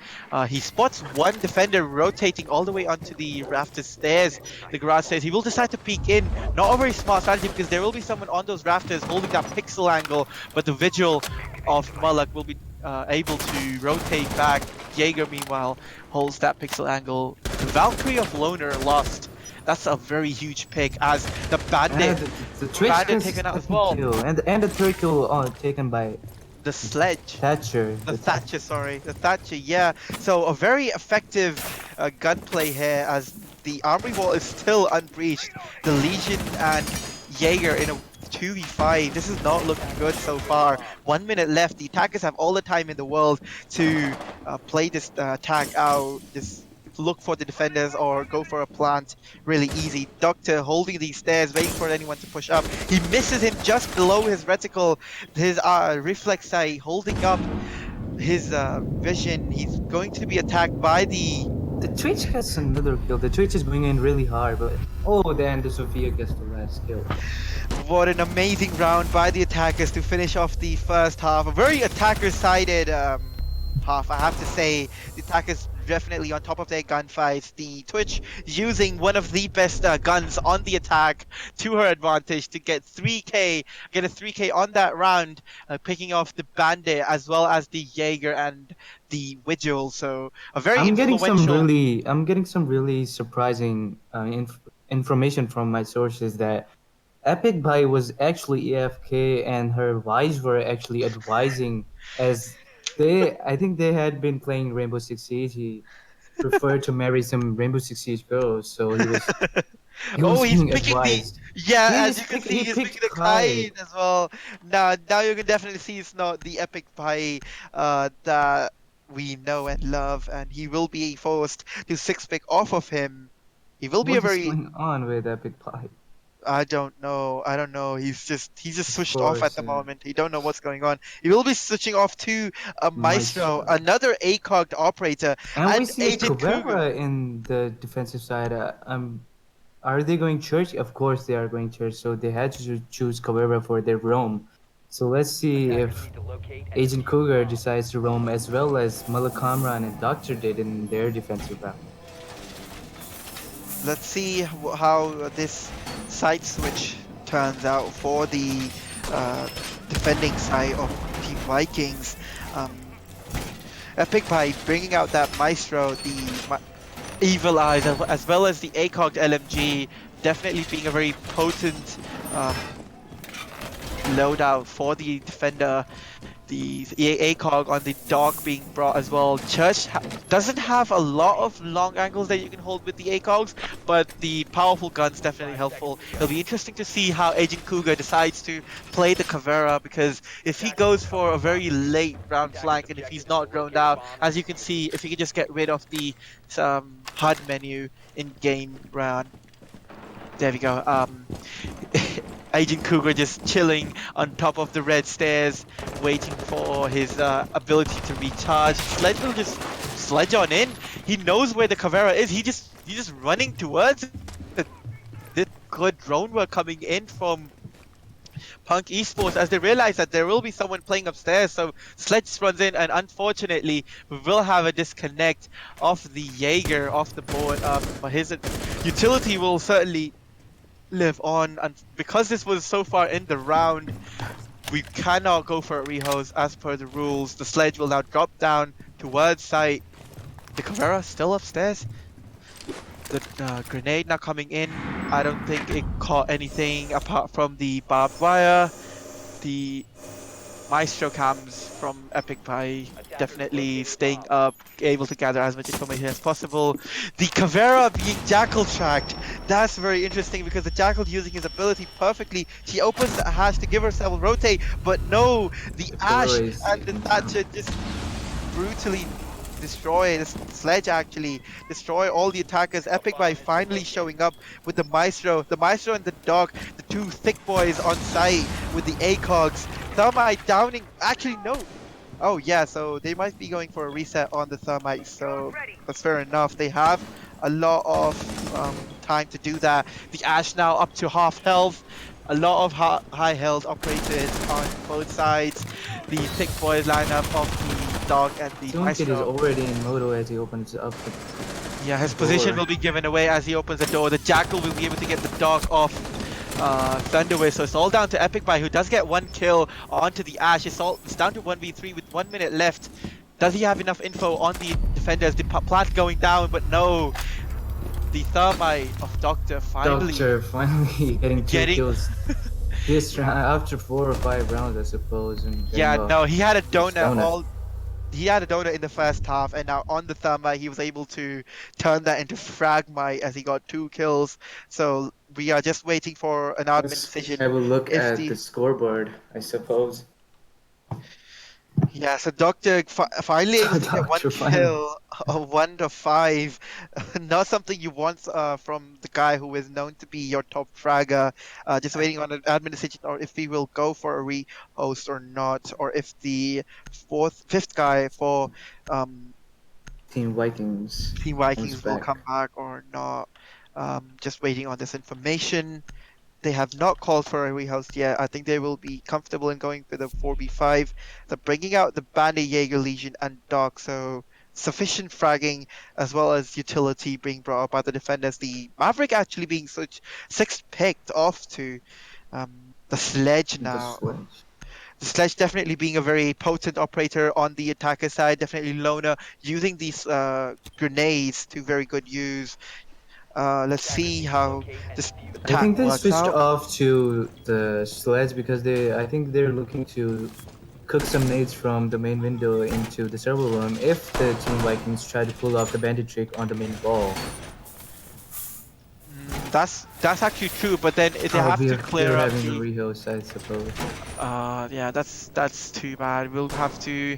He spots one defender rotating all the way onto the rafters stairs, the garage stairs. He will decide to peek in. Not a very smart strategy because there will be someone on those rafters holding that pixel angle, but the vigil of Malak will be able to rotate back. Jaeger, meanwhile, holds that pixel angle. The Valkyrie of Loner lost. That's a very huge pick as the And bandit, the Twitch bandit gets his taken out as second well. kill, and the third kill taken by The sledge. Thatcher. The Thatcher, sorry. The Thatcher, yeah. So a very effective gunplay here as the armory wall is still unbreached. The Legion and Jaeger in a 2v5. This is not looking good so far. 1 minute left. The attackers have all the time in the world to play this attack out. Just look for the defenders or go for a plant really easy. Doctor holding these stairs, waiting for anyone to push up. He misses him just below his reticle, his reflex sight, holding up his vision. He's going to be attacked by the... The Twitch gets another kill. The Twitch is going in really hard, but oh, then the Sophia gets the last kill. What an amazing round by the attackers to finish off the first half. A very attacker-sided half, I have to say. The attackers definitely on top of their gunfights. The Twitch using one of the best guns on the attack to her advantage to get 3k, get a 3k on that round, picking off the Bandit as well as the Jaeger and the Vigil. So a very influential... I'm getting some really surprising information from my sources that Epic Buy was actually AFK and her wives were actually advising as I think they had been playing Rainbow Six Siege. He preferred to marry some Rainbow Six Siege girls, so he Oh, was he's being picking the... advised. Yeah, as you can see, He he's picking picked the Kai. Kaid as well. Now you can definitely see it's not the epic pie that we know and love, and he will be forced to six pick off of him. He will be a What is very... going on with Epic Buy? I don't know. I don't know. He's just Of switched off at course, the moment. He don't know what's going on. He will be switching off to a Maestro, Maestro. another ACOG operator, And we and see a Agent Cougar. Cabrera in the defensive side. Are they going church? Of course they are going church, so they had to choose Cabrera for their roam. So let's see if Agent Cougar decides to roam as well as Malak Kamran and Doctor did in their defensive round. Let's see how this side switch turns out for the defending side of Team Vikings. Um, Epic by bringing out that Maestro, the Evil Eyes, as well as the ACOG LMG, definitely being a very potent loadout for the defender. The ACOG on the dock being brought as well. Church doesn't have a lot of long angles that you can hold with the ACOGs, but the powerful gun's definitely helpful. It'll be interesting to see how Agent Cougar decides to play the Caveira, because if he goes for a very late round flank and if he's not droned out, as you can see, if he can just get rid of the HUD menu in game run, there we go. Agent Cougar just chilling on top of the red stairs, waiting for his ability to recharge. Sledge will just sledge on in. He knows where the Caveira is. He's just running towards it. This good drone work coming in from Punk Esports as they realize that there will be someone playing upstairs. So Sledge runs in, and unfortunately, we will have a disconnect of the Jaeger off the board. But his utility will certainly live on, and because this was so far in the round, we cannot go for a rehost as per the rules. The sledge will now drop down towards site. The Caveira still upstairs. The grenade now coming in. I don't think it caught anything apart from the barbed wire. The Maestro cams from Epic by definitely staying up, able to gather as much information as possible. The Caveira being Jackal tracked. That's very interesting because the Jackal using his ability perfectly. She opens the hash to give herself a rotate, but no, the The Caveira Ash is and the taken down. Thatcher just brutally destroy the sledge, actually destroy all the attackers. Epic by finally showing up with the maestro and the dog, the two thick boys on site with the ACOGs. Thermite downing, actually no, oh yeah, so they might be going for a reset on the thermite, so that's fair enough. They have a lot of time to do that. The Ash now up to half health. A lot of high health operators on both sides. The thick boys lineup of the dog and the Toolkit is maestro. already in moto as he opens up Yeah, the his position door. will be given away as he opens the door. The Jackal will be able to get the dog off Thunderwave. So it's all down to Epic By, who does get one kill onto the Ash. It's down to 1v3 with 1 minute left. Does he have enough info on the defenders? The plat going down, but no. The Thermite of Doctor finally Doctor finally getting two getting. kills this round after 4 or 5 rounds, I suppose, and getting Yeah, off no, he had a his donut donut. all. He had a donut in the first half, and now on the Thermite, he was able to turn that into Fragmite as he got 2 kills. So we are just waiting for an admin Let's decision. have a look If at the the scoreboard, I suppose. Yeah, so Doctor finally able to get one Doctor finally. kill, a 1 to 5. Not something you want from the guy who is known to be your top fragger. Just waiting on an admin decision, or if he will go for a rehost or not, or if the fifth guy for um, Team Vikings Team comes Vikings will back. come back or not. Just waiting on this information. They have not called for a rehost yet. I think they will be comfortable in going for the 4v5. They're bringing out the Bandit Jaeger Legion and Doc, so sufficient fragging as well as utility being brought up by the defenders. The Maverick actually being such sixth picked off to the Sledge The now. Sledge. The Sledge definitely being a very potent operator on the attacker side, definitely loner, using these grenades to very good use. Let's see how this I attack think they works switched out. off to the Sledge because I think they're looking to cook some nades from the main window into the server room if the Team Vikings try to pull off the bandit trick on the main wall. That's actually true, but then they Oh, have to clear they're up having a the. rehost, I suppose. Yeah, that's too bad. We'll have to.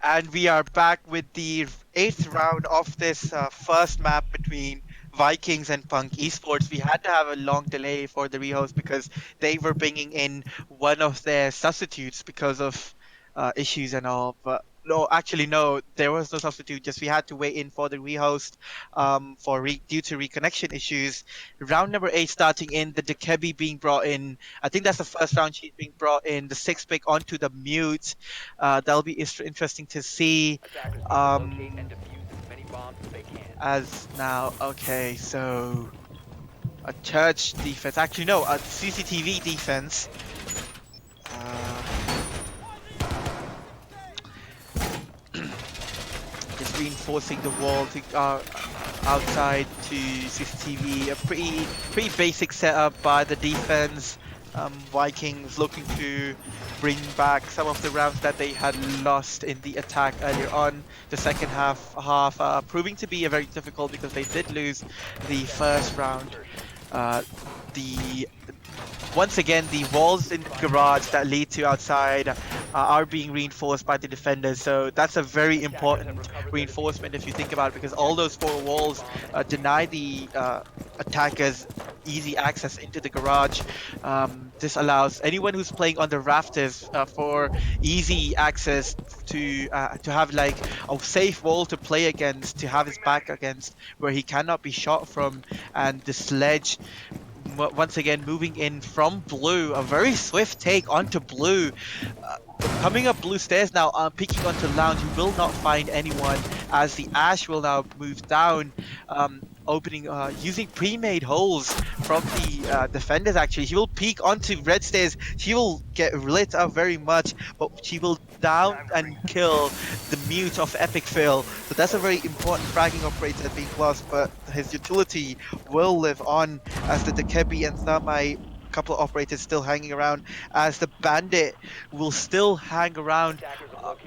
And we are back with the eighth round of this first map between Vikings and Punk Esports. We had to have a long delay for the rehost because they were bringing in one of their substitutes because of issues and all. But no, actually, no, there was no substitute. Just we had to wait in for the rehost due to reconnection issues. Round number eight starting in, the Dekebi being brought in. I think that's the first round she's being brought in. The six pick onto the mute. That'll be interesting to see. Attackers need to locate and Um, defuse as many bombs as they can. as now, okay, so a church defense. Actually, no, a CCTV defense. Uh, just reinforcing the wall to outside to CCTV. A pretty basic setup by the defense. Vikings looking to bring back some of the rounds that they had lost in the attack earlier on. The second half proving to be a very difficult because they did lose the first round. Uh, the Once again, the walls in the garage that lead to outside are being reinforced by the defenders. So that's a very important reinforcement if you think about it, because all those four walls deny the attackers easy access into the garage. This allows anyone who's playing on the rafters for easy access to have like a safe wall to play against, to have his back against, where he cannot be shot from. And the sledge once again moving in from blue, a very swift take onto blue, coming up blue stairs now, peeking onto lounge. You will not find anyone as the ash will now move down, opening using pre-made holes from the defenders. Actually, she will peek onto red stairs. She will get lit up very much, but she will down and kill the mute of Epic Phil. So that's a very important fragging operator being lost, but his utility will live on as the Dekebi and Thermite couple of operators still hanging around, as the bandit will still hang around,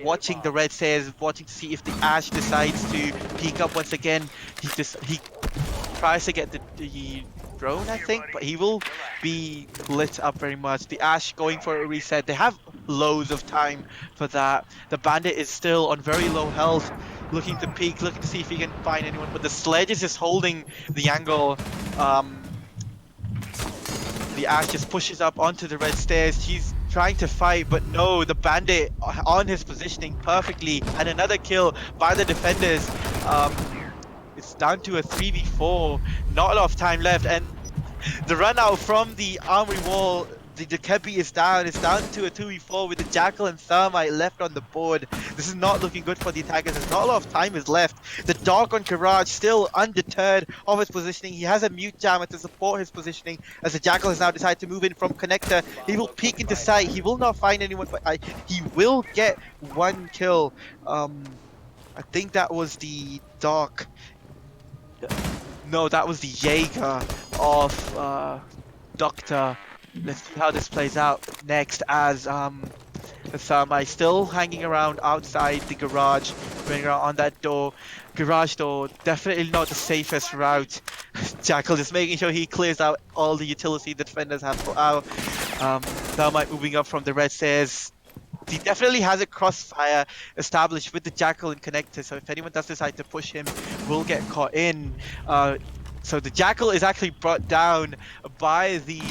watching the red stairs, watching to see if the ash decides to peek up once again. He tries to get the drone, I think, but he will be lit up very much. The ash going for a reset. They have loads of time for that. The bandit is still on very low health, looking to peek, looking to see if he can find anyone, but the sledge is just holding the angle. The ash just pushes up onto the red stairs. He's trying to fight, but no, the bandit on his positioning perfectly, and another kill by the defenders. It's down to a 3v4, not a lot of time left, and the run out from the armory wall, the Dekebi is down. It's down to a 2v4 with the Jackal and Thermite left on the board. This is not looking good for the attackers. There's not a lot of time is left. The dog on Garage still undeterred of his positioning. He has a mute jammer to support his positioning as the Jackal has now decided to move in from connector. He will peek into sight. He will not find anyone, but he will get one kill. I think that was the dog. No, that was the Jaeger of Doctor. Let's see how this plays out next, as the Thermite still hanging around outside the garage, running around on that door. Garage door, definitely not the safest route. Jackal just making sure he clears out all the utility the defenders have put out. Thermite moving up from the red stairs. He definitely has a crossfire established with the Jackal and connector, so if anyone does decide to push him, will get caught in. So the Jackal is actually brought down by the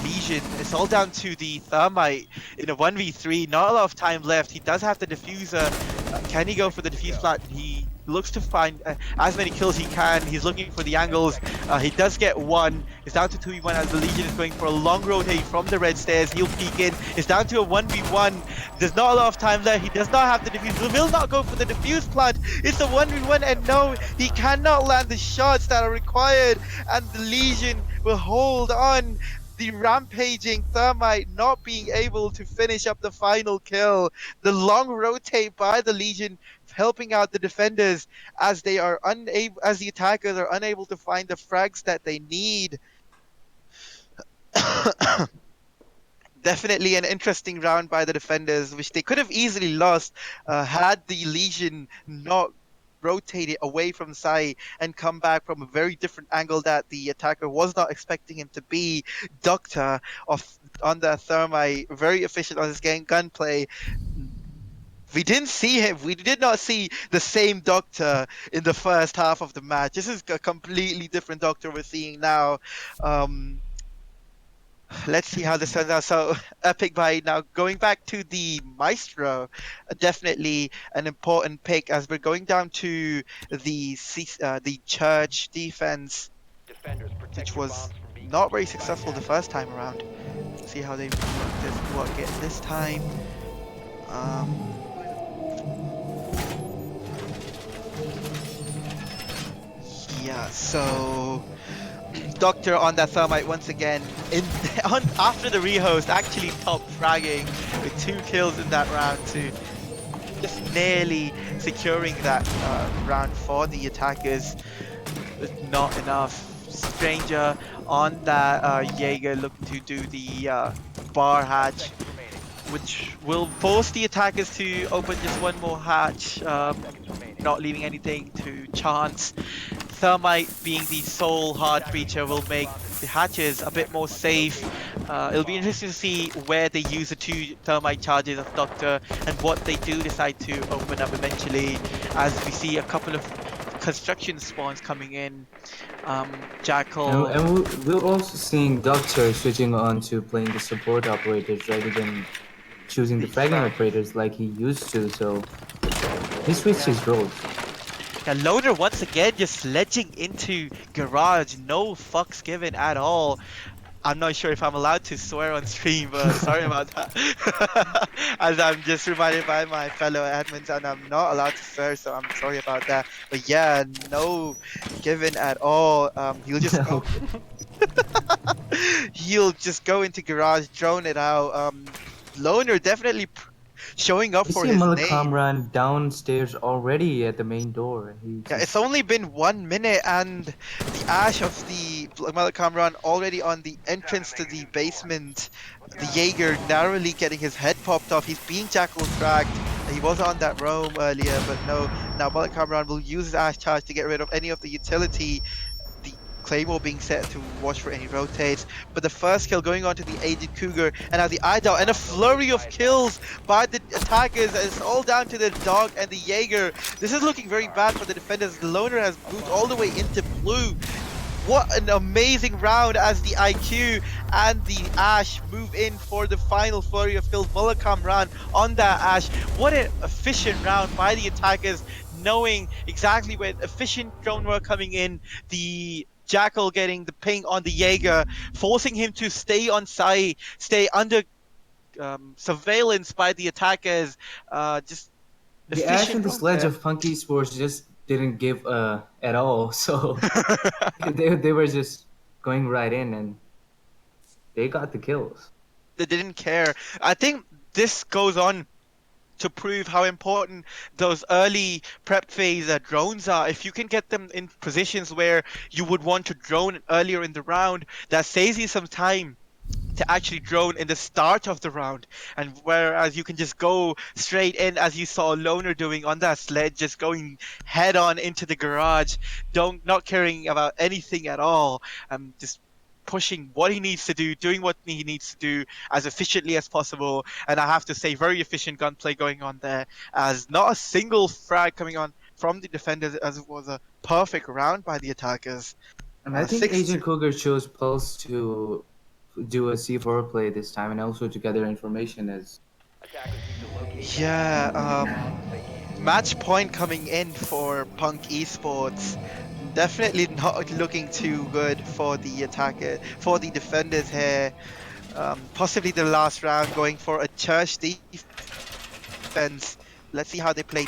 Legion. It's all down to the Thermite in a 1v3. Not a lot of time left. He does have the diffuser. Can he go for the diffuse plant? He looks to find as many kills he can. He's looking for the angles. He does get one. It's down to 2v1 as the Legion is going for a long rotate from the red stairs. He'll peek in. It's down to a 1v1. There's not a lot of time there. He does not have the diffuse. He will not go for the diffuse plant. It's a 1v1, and no, he cannot land the shots that are required, and the Legion will hold on. The rampaging Thermite not being able to finish up the final kill. The long rotate by the Legion helping out the defenders as they are unable, as the attackers are unable to find the frags that they need. Definitely an interesting round by the defenders, which they could have easily lost had the Legion not rotate it away from Sai and come back from a very different angle that the attacker was not expecting him to be. Doctor on the Thermite, very efficient on his game gunplay. We didn't see him. We did not see the same Doctor in the first half of the match. This is a completely different Doctor we're seeing now. Um, let's see how this turns out. So epic by now going back to the Maestro, definitely an important pick as we're going down to the Church defense, Defenders, which protect your was bombs from being not very secured by successful the attackers. first time around. See how they work it this time. Um, yeah, so Doctor on that thermite once again in after the rehost actually top fragging with 2 kills in that round to just nearly securing that round for the attackers. But not enough. Stranger on that Jaeger looking to do the bar 5 hatch, seconds remaining. which will force the attackers to open just one more hatch, 5 seconds remaining. not leaving anything to chance. Thermite being the sole hard Attackers breacher will recover the make bomb the diffuser. hatches a bit Attackers more must locate safe. and defuse the It'll be bomb. interesting to see where they use the 2 thermite charges of Doctor and what they do decide to open up eventually, as we see a couple of construction spawns coming in. And, Jackal. and we're also seeing Doctor switching on to playing the support operators rather than choosing the fragging Exactly. operators like he used to. So he switched Yeah. his roles. Yeah, Loner once again just sledging into Garage, no fucks given at all. I'm not sure if I'm allowed to swear on stream, but sorry about that. As I'm just reminded by my fellow admins, and I'm not allowed to swear, so I'm sorry about that. But yeah, no given at all. He'll just go. Okay. He'll just go into garage, drone it out. Loner definitely showing up We for see his name. Kamran downstairs already at the main door. He Yeah, it's just only been 1 minute, and the ash of the Malakam run already on the entrance to the basement. The Jaeger narrowly getting his head popped off. He's being jackal fragged. He was on that roam earlier, but no. Now Malakam run will use his ash charge to get rid of any of the utility. The Claymore being set to watch for any rotates. But the first kill going on to the aged Cougar, and now the Idol, and a Bomb located flurry by of kills attackers. by the attackers. And it's all down to the dog and the Jaeger. This is looking very bad for the defenders. The Loner has A moved bomb all the has way been into defused. blue. What an amazing round as the IQ and the Ash move in for the final flurry of kills. Mulakam ran on that Ash. What an efficient round by the attackers, knowing exactly when efficient drone work coming in. The Jackal getting the ping on the Jaeger, forcing him to stay on site, stay under surveillance by the attackers. Just the Ash and efficient the round Sledge there. of Punky Sports just didn't give at all. So they were just going right in and they got the kills. They didn't care. I think this goes on to prove how important those early prep phase drones are. If you can get them in positions where you would want to drone earlier in the round, that saves you some time to actually drone in the start of the round, and whereas you can just go straight in as you saw Loner doing on that sled, just going head on into the garage, don't not caring about anything at all, just pushing what he needs to do, doing what he needs to do as efficiently as possible. And I have to say, very efficient gunplay going on there, as not a single frag coming on from the defenders, as it was a perfect round by the attackers. And I think Six. Agent Cougar chose Pulse to do a C4 play this time and also to gather information as Attackers need to locate and Yeah, defuse the remaining bombs if they can. match point coming in for Punk Esports. Definitely not looking too good for the attacker, for the defenders here. Possibly the last round going for a church defense. Let's see how they play.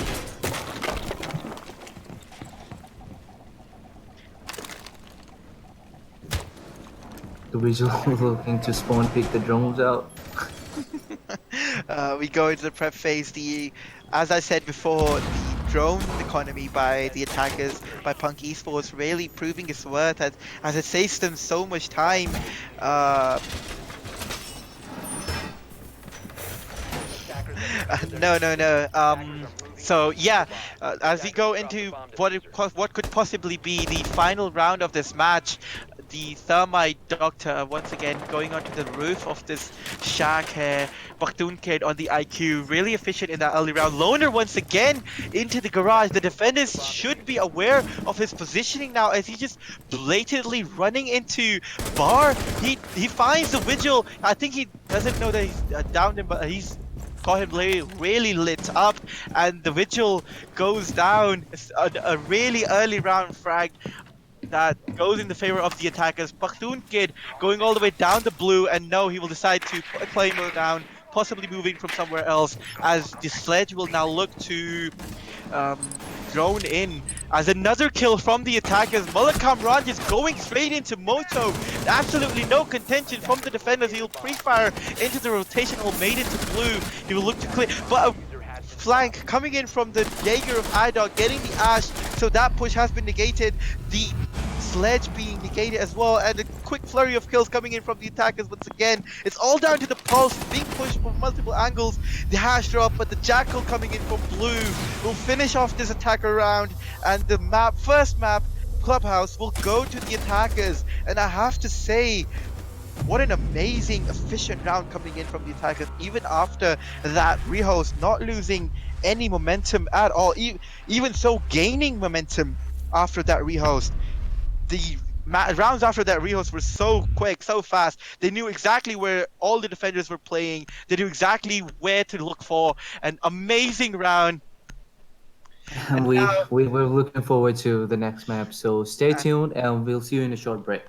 the visual looking to spawn pick the drones out. We go into the prep phase. As I said before, the drone economy by the attackers, by Punk Esports, really proving its worth as it saves them so much time. Uh, Attackers have defended their no, no, position. no. Attackers are moving to So defuse yeah, the bomb. as we Attackers go have dropped the into bomb what diffuser. what could possibly be the final round of this match, the Thermite Doctor once again going onto the roof of this shack here. Baktun Kid on the IQ, really efficient in that early round. Loner once again into the garage. The defenders should be aware of his positioning now as he's just blatantly running into Bar. He finds the Vigil. I think he doesn't know that he's downed him, but he's got him really lit up, and the Vigil goes down. It's a really early round frag that goes in the favor of the attackers. Baktun Kid going all the way down the blue, and no, he will decide to put a claymore down, possibly moving from somewhere else, as the sledge will now look to drone in as another kill from the attackers. Mulakam Raj is going straight into Moto. Absolutely no contention from the defenders. He'll pre-fire into the rotational made into blue. He will look to clear, but a flank coming in from the Jaeger of iDog, getting the Ash, so that push has been negated. The sledge being negated as well, and a quick flurry of kills coming in from the attackers once again. It's all down to the pulse being pushed from multiple angles. The hash drop, but the jackal coming in from blue will finish off this attacker round, and the first map, Clubhouse, will go to the attackers. And I have to say, what an amazing, efficient round coming in from the attackers, even after that rehost, not losing any momentum at all, even so gaining momentum after that rehost. The rounds after that rehost were so quick, so fast. They knew exactly where all the defenders were playing. They knew exactly where to look for. An amazing round. And now, We're looking forward to the next map. So stay tuned, and we'll see you in a short break.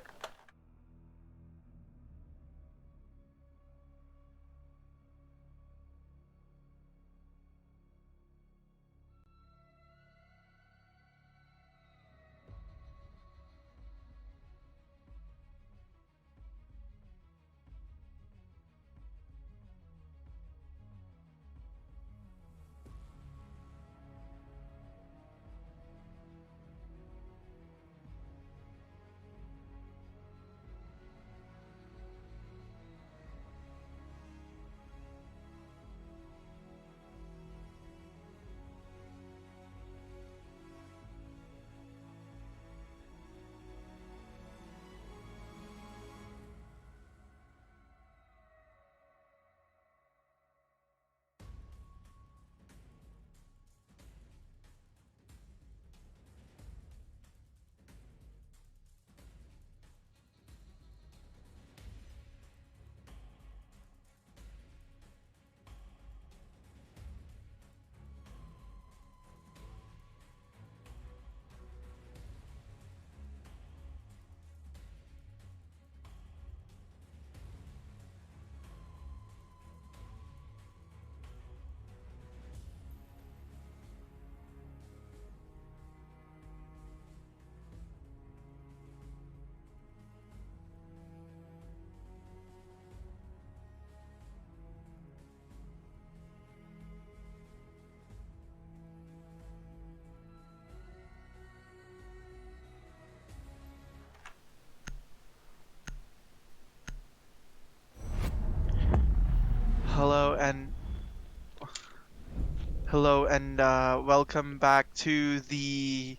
hello and welcome back to the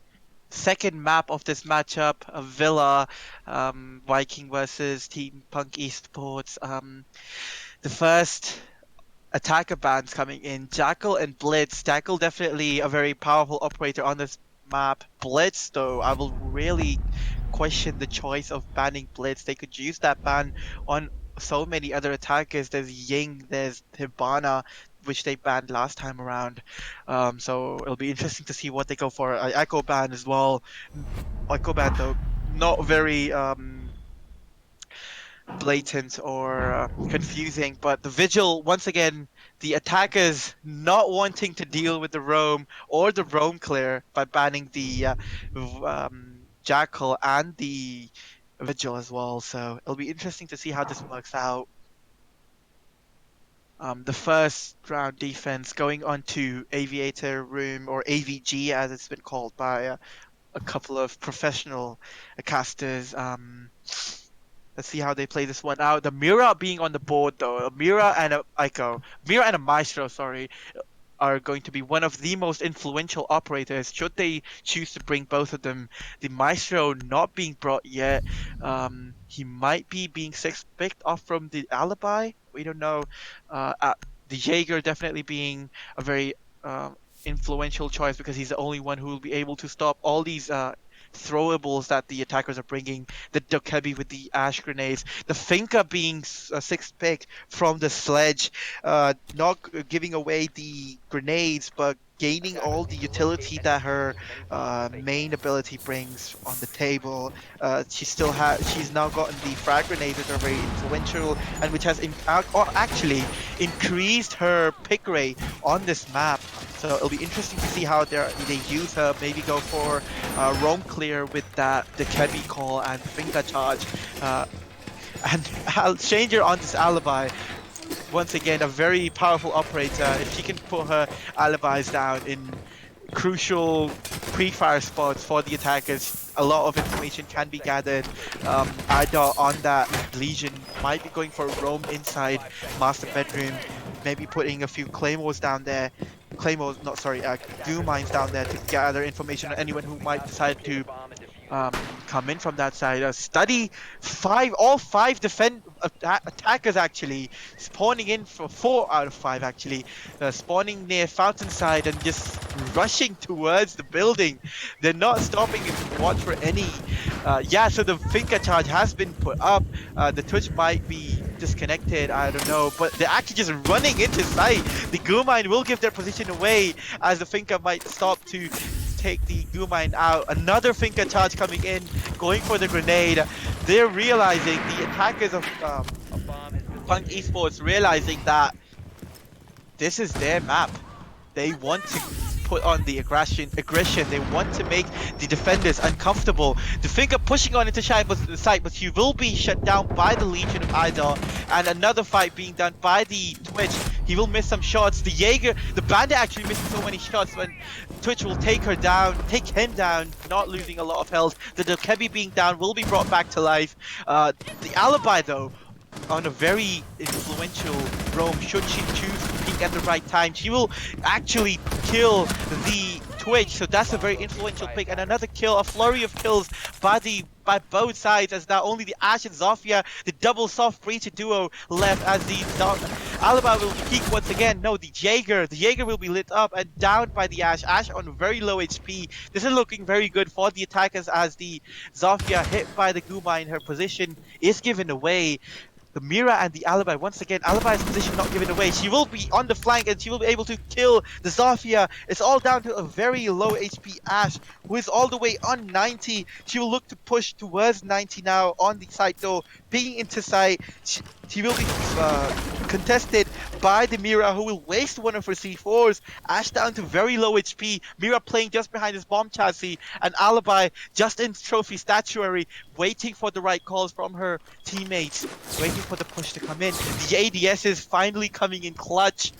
second map of this matchup, Villa, Viking versus Team Punk Esports. The first attacker bands coming in, Jackal and Blitz. Jackal definitely a very powerful operator on this map. Blitz, though, I will really question the choice of banning Blitz. They could use that ban on so many other attackers. There's Ying, there's Hibana, which they banned last time around. So it'll be interesting to see what they go for. Echo ban as well. Echo ban, though, not very blatant or confusing, but the Vigil, once again, the attackers not wanting to deal with the roam or the roam clear by banning the Jackal and the Vigil as well. So it'll be interesting to see how this works out. The first round defense going on to Aviator Room, or AVG as it's been called by a couple of professional casters. Let's see how they play this one out. The Mira being on the board, though. A Mira and a Aiko. Mira and a Maestro, sorry. are going to be one of the most influential operators should they choose to bring both of them. The Maestro not being brought yet. He might be being sixth picked off from the Alibi. We don't know. The Jaeger definitely being a very influential choice because he's the only one who will be able to stop all these throwables that the attackers are bringing. The Dokebi with the ash grenades, the Finka being a sixth pick from the sledge, not giving away the grenades, but gaining all the utility that her main ability brings on the table. She's now gotten the frag grenades, which are very influential and which has actually increased her pick rate on this map. So it'll be interesting to see how they use her. Maybe go for roam clear with that the Kebi call and Finka charge. And I'll change her on this alibi. Once again, a very powerful operator. If she can put her alibis down in crucial pre-fire spots for the attackers, a lot of information can be gathered. Ida on that Legion might be going for a roam inside master bedroom, maybe putting a few claymores down there. Claymores, not sorry, goo mines down there to gather information on anyone who might decide to come in from that side. Study all five attackers actually spawning in for 4 out of 5 actually, spawning near fountain side and just rushing towards the building. They're not stopping to watch for any. Yeah, so the Finka charge has been put up. The Twitch might be disconnected, I don't know, but they're actually just running into sight. The Goo Mine will give their position away as the Finka might stop to take the Goo Mine out. Another Finka charge coming in, going for the grenade. They're realizing, the attackers of Punk Esports realizing that this is their map. They want to put on the aggression. They want to make the defenders uncomfortable. The Finka pushing on into the site, but he will be shut down by the Legion of Idol. And another fight being done by the Twitch. He will miss some shots. The Jaeger, the Bandit actually missing so many shots when Twitch will take him down, not losing a lot of health. The Dokebi being down will be brought back to life. The Alibi though, on a very influential roam, should she choose to peek at the right time, she will actually kill the Twitch, so that's a very influential pick. And another kill, a flurry of kills by both sides, as now only the Ash and Zofia, the double soft breacher duo left, as the Alibi will peak once again. No, the Jaeger will be lit up and down by the Ash on very low HP. This is looking very good for the attackers, as the Zofia hit by the Guma in her position is given away. The Mira and the Alibi, once again, Alibi's position not given away. She will be on the flank and she will be able to kill the Zofia. It's all down to a very low HP Ash, who is all the way on 90. She will look to push towards 90 now on the site though, being into sight. She will be contested by the Mira, who will waste one of her C4s. Ash down to very low HP. Mira playing just behind his bomb chassis, and Alibi just in trophy statuary, waiting for the right calls from her teammates, waiting for the push to come in. The ADS is finally coming in clutch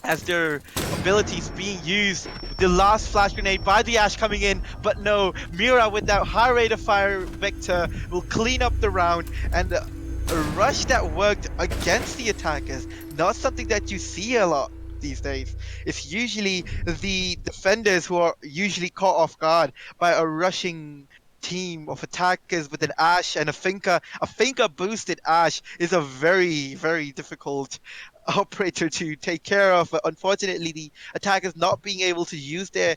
as their abilities being used. The last flash grenade by the Ash coming in, but no, Mira with that high rate of fire vector will clean up the round, and a rush that worked against the attackers, not something that you see a lot these days. It's usually the defenders who are usually caught off guard by a rushing team of attackers with an Ash and a Finka. A Finka boosted Ash is a very, very difficult operator to take care of. But unfortunately, the attackers not being able to use the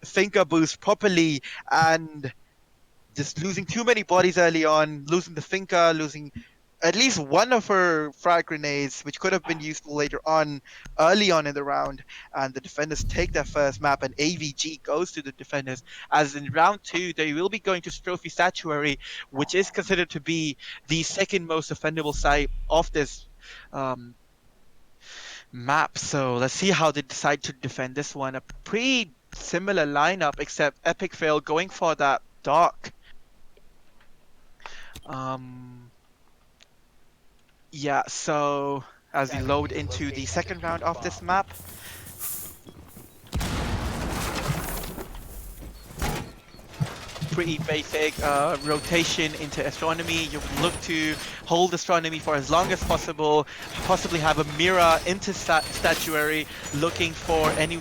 Finka boost properly, and just losing too many bodies early on, losing the Finka, losing at least one of her frag grenades, which could have been useful later on, early on in the round. And the defenders take their first map, and AVG goes to the defenders. As in round 2, they will be going to Trophy Statuary, which is considered to be the second most defendable site of this map. So let's see how they decide to defend this one. A pretty similar lineup, except Epic Fail going for that Dark. Yeah, so as we load into the second round of this map, pretty basic rotation into astronomy. You would look to hold astronomy for as long as possible, possibly have a mirror into statuary, looking for any.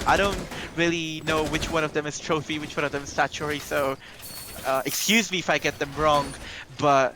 I don't really know which one of them is trophy, which one of them is statuary, so excuse me if I get them wrong, but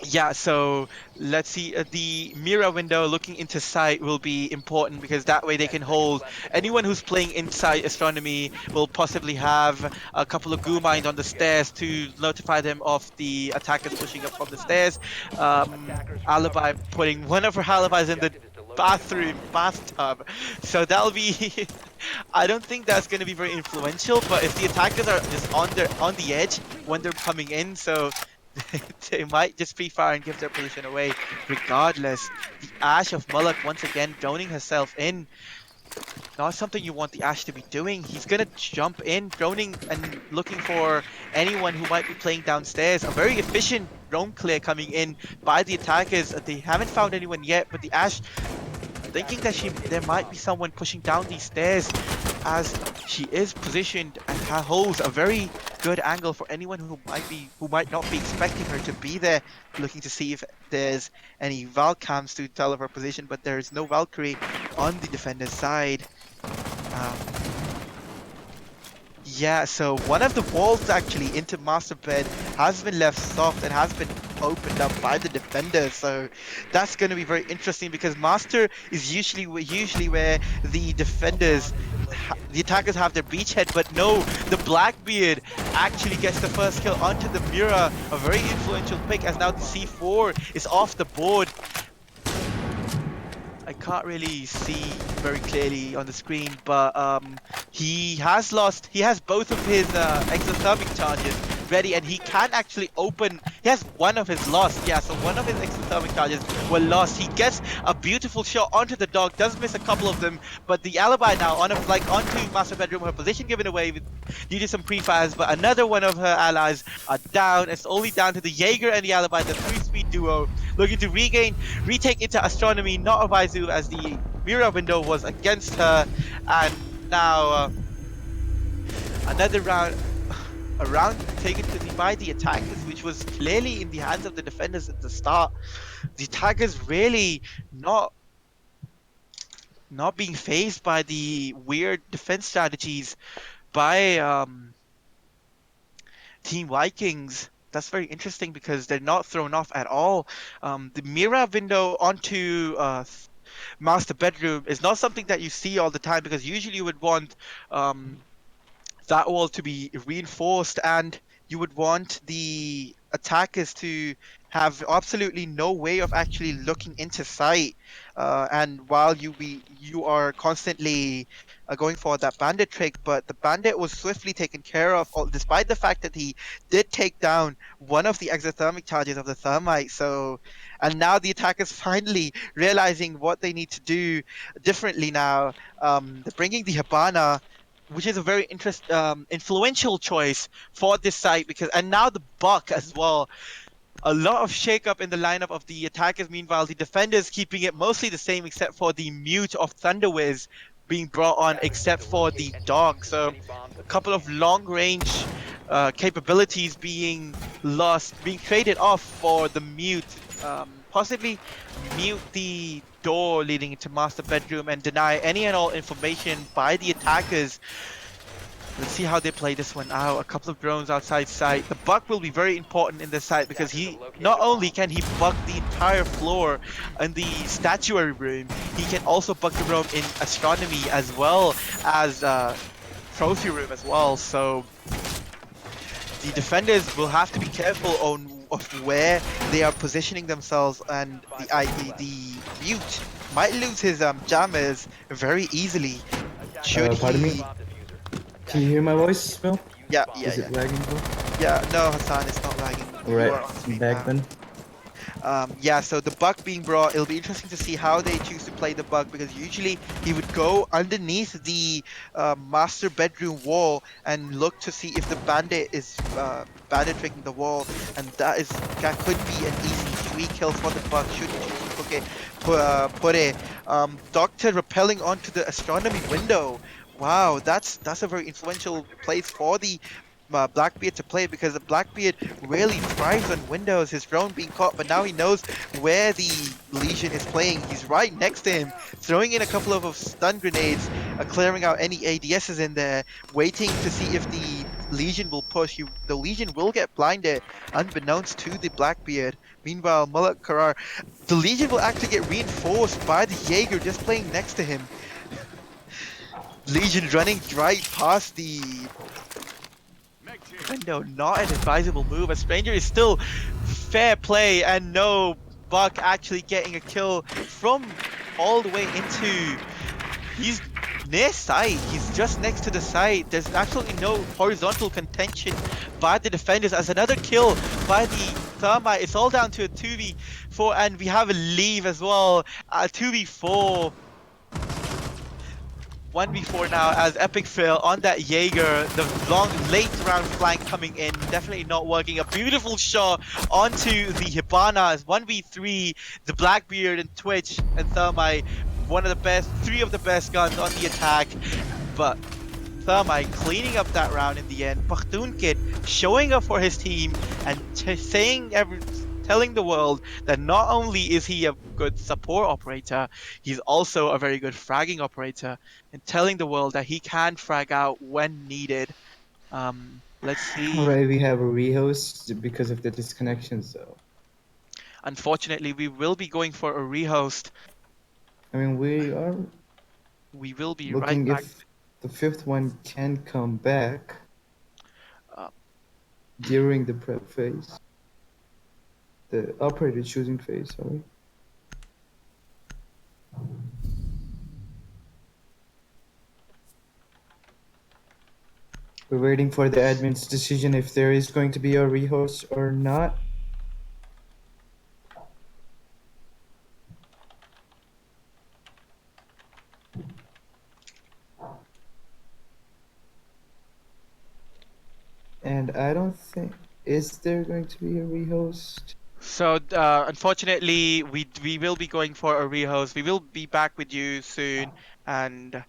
yeah, so let's see. The mirror window looking into sight will be important because that way they 10 can seconds hold left in the anyone quarter. who's playing inside astronomy will possibly have a couple of goo mines on the Seconds to go. stairs to notify them of the attackers pushing up from the stairs. Attackers recover Alibi the diffuser. putting one of her alibis in the Objective is to locate a bathroom bomb. bathtub, so that'll be. I don't think that's going to be very influential, but if the attackers are just on the edge when they're coming in, so they might just pre-fire and give their position away. Regardless, the Ash of Mullock once again droning herself in. Not something you want the Ash to be doing. He's gonna jump in, droning and looking for anyone who might be playing downstairs. A very efficient drone clear coming in by the attackers. They haven't found anyone yet, but the Ash thinking Attackers that have located there a might bomb. be someone pushing down these stairs as she is positioned and holds a very good angle for anyone who might not be expecting her to be there, looking to see if there's any Val cams to tell of her position, but there's no Valkyrie on the defender's side. Um, yeah, so one of the walls actually into master bed has been left soft and has been opened up by the defender. So that's going to be very interesting because master is usually where the defenders, the attackers have their beachhead, but no, the Blackbeard actually gets the first kill onto the mirror. A very influential pick as now the C4 is off the board. I can't really see very clearly on the screen, but he has both of his exothermic charges ready, and he can actually open. He has one of his lost, yeah. So one of his exothermic charges were lost. He gets a beautiful shot onto the dog, does miss a couple of them, but the alibi now onto master bedroom. Her position given away due to some pre-fires, but another one of her allies are down. It's only down to the Jaeger and the alibi, the three-speed duo, looking to retake into astronomy, not Avizu, as the mirror window was against her, and now another round. A round taken by the attackers, which was clearly in the hands of the defenders at the start. The attackers really not being faced by the weird defense strategies by Team Vikings. That's very interesting because they're not thrown off at all. The mirror window onto master bedroom is not something that you see all the time because usually you would want that wall to be reinforced, and you would want the attackers to have absolutely no way of actually looking into sight. And while you are constantly going for that bandit trick, but the bandit was swiftly taken care of, despite the fact that he did take down one of the exothermic charges of the thermite. So, and now the attackers finally realizing what they need to do differently now. They're bringing the Habana, which is a very influential choice for this site because, and now the Buck as well. A lot of shakeup in the lineup of the attackers. Meanwhile, the defenders keeping it mostly the same except for the mute of Thunderwiz being brought on, Attackers need except to for locate the and dog. defuse as So many bombs a as they couple of can. long range capabilities being lost, being traded off for the mute. Possibly mute the door leading into master bedroom and deny any and all information by the attackers. Let's see how they play this one out. A couple of drones outside site. The Buck will be very important in this site because Attackers have he located not a only bomb. can he bug the entire floor in the statuary room, he can also bug the room in astronomy as well as trophy room as well. So the defenders will have to be careful on of where they are positioning themselves, and 5 seconds left. the mute might lose his jammers very easily should Attackers have Pardon located a me. he. bomb diffuser. Can you Attackers hear my win. voice, Bill? Defuse the Yeah, bomb. yeah, Is it yeah. lagging, Bill? Yeah, no, Hassan, it's not lagging. You Alright, are on I'm speak back now. then. Yeah, so the Buck being brought, it'll be interesting to see how they choose to play the Buck because usually he would go underneath the master bedroom wall and look to see if the bandit is bandit tricking the wall, and that could be an easy 3 kill for the Buck should he choose to put it. Doctor repelling onto the astronomy window. Wow, that's a very influential place for the Blackbeard to play because the Blackbeard really thrives on windows, his drone being caught, but now he knows where the Legion is playing. He's right next to him, throwing in a couple of stun grenades, clearing out any ADSs in there, waiting to see if the Legion will push. The Legion will get blinded, unbeknownst to the Blackbeard. Meanwhile, Mullet Karar, the Legion will actually get reinforced by the Jaeger just playing next to him. Legion running right past the window, not an advisable move. A stranger is still fair play, and no, Buck actually getting a kill from all the way into. He's near site. He's just next to the site. There's absolutely no horizontal contention by the defenders. As another kill by the Thermite, it's all down to a 2v4, and we have a leave as well. A 2v4. 1v4 now as Epic fail on that Jaeger. The long late round flank coming in, definitely not working. A beautiful shot onto the Hibana as 1v3. The Blackbeard and Twitch and Thermite, one of the best, three of the best guns on the attack. But Thermite cleaning up that round in the end. Kid showing up for his team and telling the world that not only is he a good support operator, he's also a very good fragging operator, and telling the world that he can frag out when needed. Let's see. Alright, we have a rehost because of the disconnection, so Unfortunately, we will be going for a rehost. I mean we are We will be right looking back. if the fifth one can come back Uh, during the prep phase. The operator choosing phase, sorry. We're waiting for the admin's decision if there is going to be a rehost or not. And I don't think, is there going to be a rehost? So unfortunately, we will be going for a rehost. We will be back with you soon, and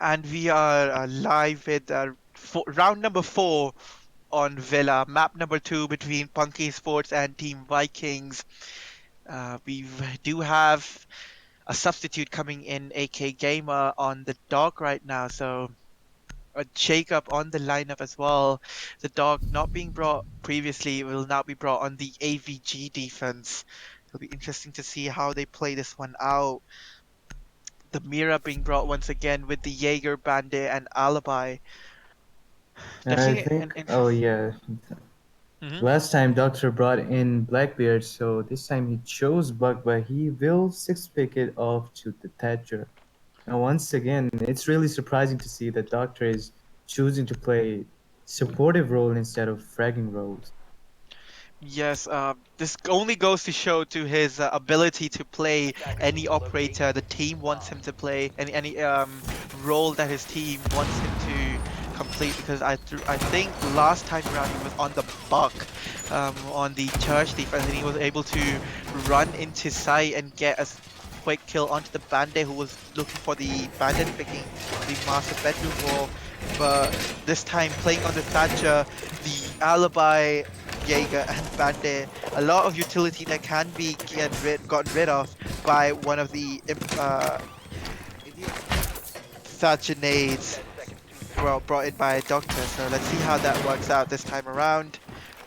And we are live with round number 4 on Villa, map number 2 between Punk Esports and Team Vikings. We do have a substitute coming in, AK Gamer, on the dock right now, so a shake-up on the lineup as well. The dog not being brought previously will now be brought on the AVG defense. It'll be interesting to see how they play this one out. The Mira being brought once again with the Jaeger, Bandit, and Alibi. I Definitely an think, oh interest. yeah, Mhm. last time Doctor brought in Blackbeard, so this time he chose Buck, but he will six pick it off to the Thatcher. Now, once again, it's really surprising to see that Doctor is choosing to play supportive role instead of fragging roles. Yes, this only goes to show to his ability to play any operator the team wants him to play, any role that his team wants him to complete. Because I think last time around he was on the buck, on the church defense, and he was able to run into sight and get a quick kill onto the bandit who was looking for the bandit picking the master bedroom wall. But this time playing on the Thatcher, the alibi Jaeger and Bandit, a lot of utility that can be gotten rid of by one of the Thatcher nades brought in by a Doctor. So let's see how that works out this time around.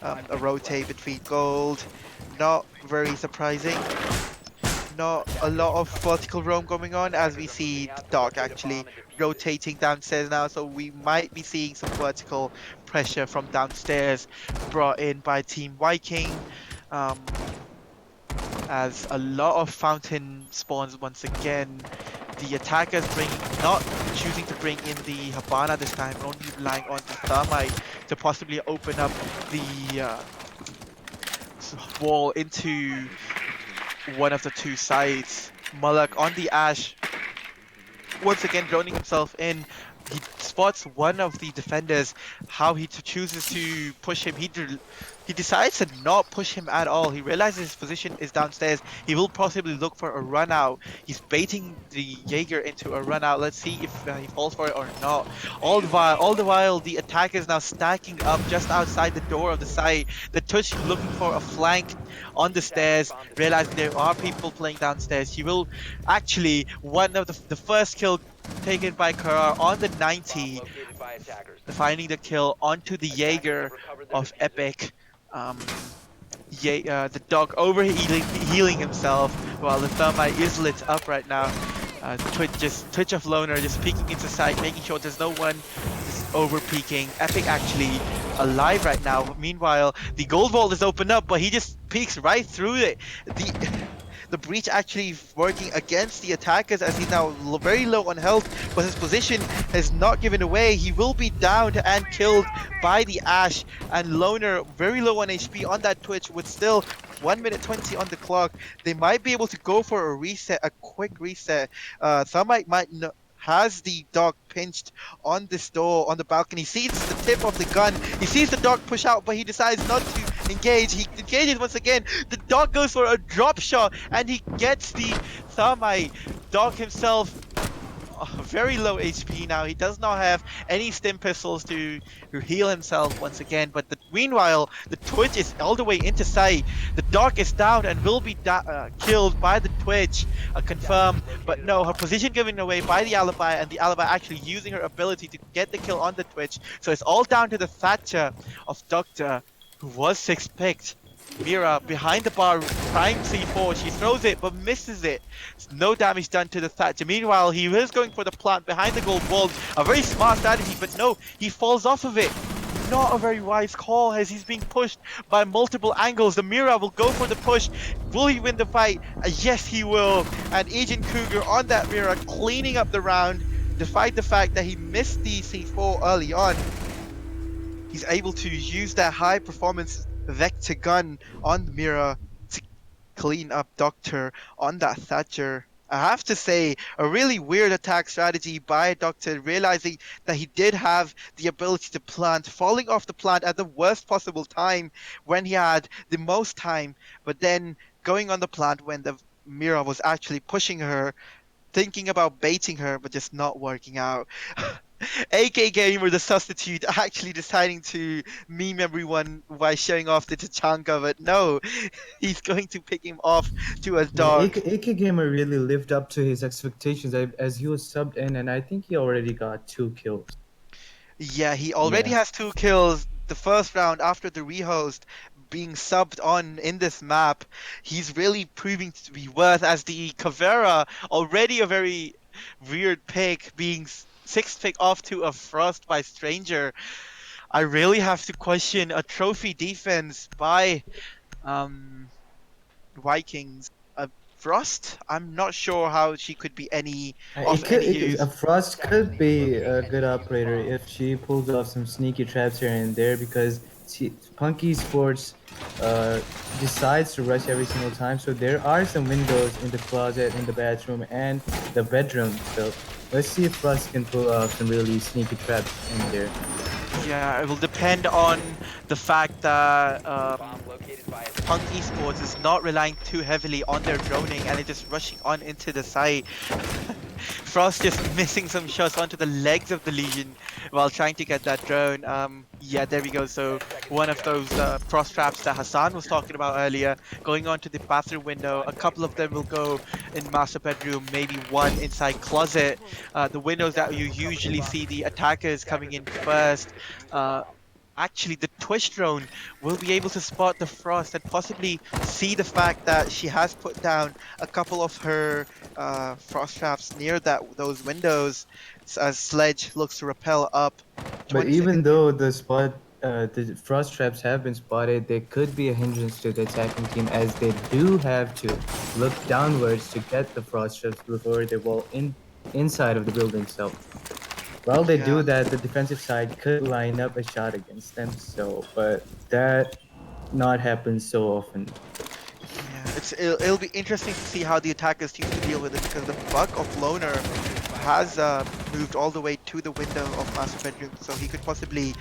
A rotate between gold, not very surprising. Not a lot of vertical roam going on as we see the dog actually rotating downstairs now, so we might be seeing some vertical pressure from downstairs brought in by Team Viking. Um, as a lot of fountain spawns once again. The attackers not choosing to bring in the Habana this time, only relying on the Thermite to possibly open up the wall into one of the two sides. Mullock on the Ash, once again droning himself in. He spots one of the defenders. How he chooses to push him. He decides to not push him at all. He realizes his position is downstairs. He will possibly look for a run out. He's baiting the Jaeger into a run out. Let's see if he falls for it or not. All the while, the attack is now stacking up just outside the door of the site. The Tush looking for a flank on the stairs, realizing there are people playing downstairs. He will actually, one of the first kill taken by Karar on the 90, finding the kill onto the Jaeger of Epic. The dog healing himself while the thermite is lit up right now. Twitch of Loner just peeking into sight, making sure there's no one just over peeking. Epic actually alive right now. Meanwhile, the gold vault is opened up, but he just peeks right through it. The breach actually working against the attackers as he's now very low on health, but his position has not given away. He will be downed and killed by the Ash, and Loner very low on HP on that Twitch with still 1 minute 20 on the clock. They might be able to go for a reset, a quick reset. Thermite might has the dog pinched on this door on the balcony, sees the tip of the gun, he sees the dog push out, but he decides not to engage. He engages once again. The dog goes for a drop shot and he gets the thermite. Dog himself very low HP now. He does not have any stim pistols to heal himself once again. But meanwhile, the Twitch is all the way into sight. The dog is down and will be killed by the Twitch. Confirmed. But no, her position given away by the Alibi, and the Alibi actually using her ability to get the kill on the Twitch. So it's all down to the Thatcher of Doctor, who was 6 picked. Mira behind the bar, prime C4. She throws it but misses it. No damage done to the Thatcher. Meanwhile, he is going for the plant behind the gold wall. A very smart strategy, but no, he falls off of it. Not a very wise call as he's being pushed by multiple angles. The Mira will go for the push. Will he win the fight? Yes, he will. And Agent Cougar on that Mira cleaning up the round, despite the fact that he missed the C4 early on. He's able to use that high performance vector gun on the Mira to clean up Doctor on that Thatcher. I have to say, a really weird attack strategy by Doctor, realizing that he did have the ability to plant, falling off the plant at the worst possible time when he had the most time, but then going on the plant when the Mira was actually pushing her. thinking about baiting her, but just not working out. AK Gamer, the substitute, actually deciding to meme everyone by showing off the Tachanka, but no, he's going to pick him off to a Yeah, dog. AK Gamer really lived up to his expectations as he was subbed in, and I think he already got 2 kills. Yeah, he already Yeah. has 2 kills the first round after the rehost being subbed on in this map. He's really proving to be worth as the Caveira, already a very weird pick, being sixth pick off to a Frost by Stranger. I really have to question a trophy defense by um, Vikings. Frost? I'm not sure how she could be any of any A use. Frost could be a good operator if she pulls off some sneaky traps here and there because Punky Sports uh, decides to rush every single time. So there are some windows in the closet, in the bathroom, and the bedroom. So let's see if Frost can pull off some really sneaky traps in there. Yeah, it will depend on the fact that Punk Esports is not relying too heavily on their droning and they're just rushing on into the site. Frost just missing some shots onto the legs of the Legion while trying to get that drone. Yeah, there we go. So one of those frost traps that Hassan was talking about earlier, going onto the bathroom window. A couple of them will go in master bedroom, maybe one inside closet. The windows that you usually see the attackers coming in first. Uh, Actually, the Twitch drone will be able to spot the Frost and possibly see the fact that she has put down a couple of her Frost traps near those windows as Sledge looks to rappel up. But 20 even seconds here. though the frost traps have been spotted, they could be a hindrance to the attacking team as they do have to look downwards to get the frost traps before they fall inside of the building itself. While they do Yeah, that, the defensive side could line up a shot against them. So, but that not happens so often. yeah. It'll be interesting to see how the attackers team to deal with it because the buck of Loner has moved all the way to the window of master bedroom, so he could possibly.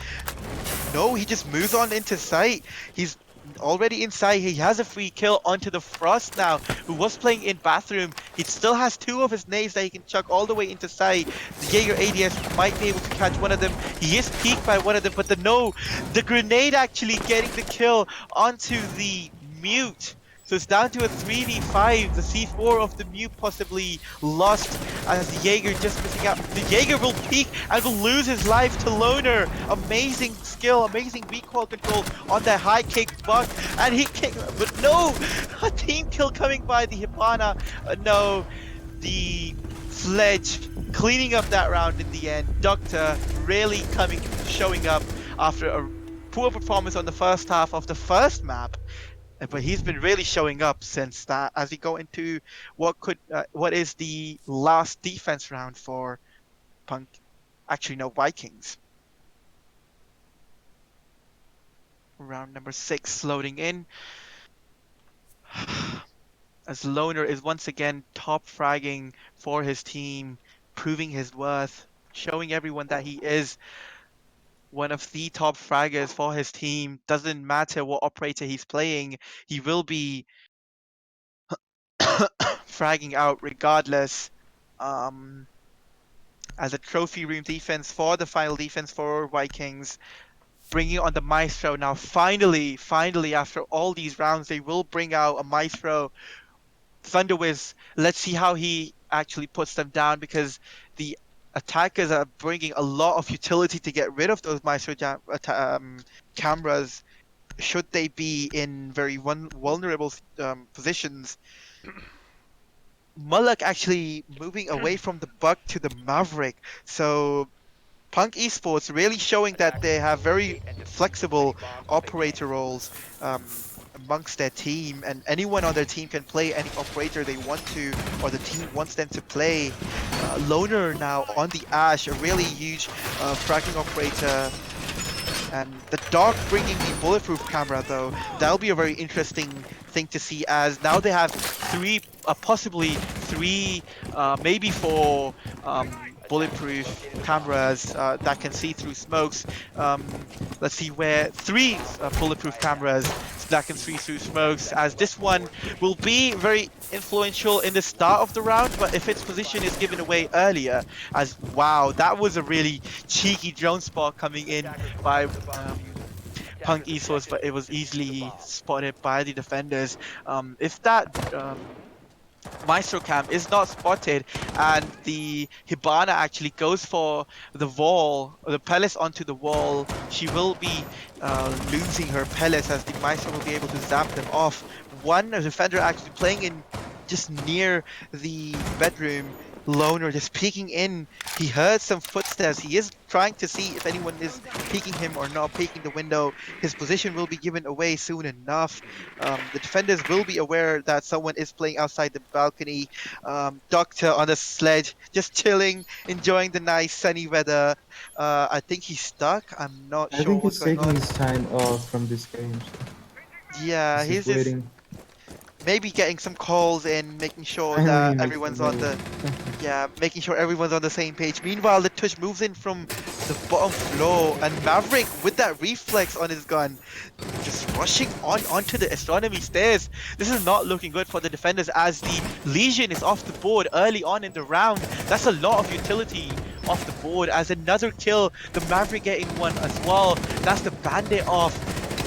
No, he just moves on into sight. He's already inside. He has a free kill onto the Frost now, who was playing in bathroom. He still has 2 of his nades that he can chuck all the way into sight. The Jaeger ADS might be able to catch one of them. He is peaked by one of them, but the grenade actually getting the kill onto the mute. So it's down to a 3v5. The C4 of the Mute possibly lost as the Jaeger just missing out. The Jaeger will peak and will lose his life to Loner. Amazing skill, amazing recoil control on that high kick buck. And he kicked, but no! A team kill coming by the Hibana. No, the Sledge cleaning up that round in the end. Doctor really showing up after a poor performance on the first half of the first map. But he's been really showing up since that as we go into what is the last defense round for Punk. Actually, no, Vikings. Round number 6 loading in. As Loner is once again top fragging for his team, proving his worth, showing everyone that he is one of the top fraggers for his team. Doesn't matter what operator he's playing, he will be fragging out regardless. Um, as a trophy room defense for the final defense for Vikings, bringing on the Maestro now. Finally, after all these rounds, they will bring out a Maestro. Thunderwiz, let's see how he actually puts them down because the attackers are bringing a lot of utility to get rid of those Maestro cameras should they be in very vulnerable positions. Mullock actually moving away from the Buck to the Maverick. So Punk Esports really showing that they have very flexible operator roles amongst their team, and anyone on their team can play any operator they want to, or the team wants them to play. Loner now on the Ash, a really huge fracking operator. And the dog bringing the bulletproof camera though, that'll be a very interesting thing to see as now they have 3, possibly 3, maybe 4 bulletproof cameras that can see through smokes. Let's see where three bulletproof cameras that can see through smokes, as this one will be very influential in the start of the round, but if its position is given away earlier, as wow, that was a really cheeky drone spot coming in by Punk Esports, but it was easily spotted by the defenders. If that Maestro Cam is not spotted and the Hibana actually goes for the wall, or the pellets onto the wall, she will be losing her pellets as the Maestro will be able to zap them off. One defender actually playing in just near the bedroom. Loner just peeking in. He heard some footsteps. He is trying to see if anyone is peeking him or not peeking the window. His position will be given away soon enough. The defenders will be aware that someone is playing outside the balcony. Doctor on a sledge, just chilling, enjoying the nice sunny weather. I think he's stuck. I'm not I sure think what's he's going taking on. his time off from this game. So Yeah, he's just he's just waiting. maybe getting some calls in, making sure Finally, he that makes the everyone's on move. the yeah, making sure everyone's on the same page. Meanwhile, the Tush moves in from the bottom floor, and Maverick with that reflex on his gun just rushing onto the astronomy stairs. This is not looking good for the defenders as the Legion is off the board early on in the round. That's a lot of utility off the board as another kill. The Maverick getting one as well. That's the Bandit off.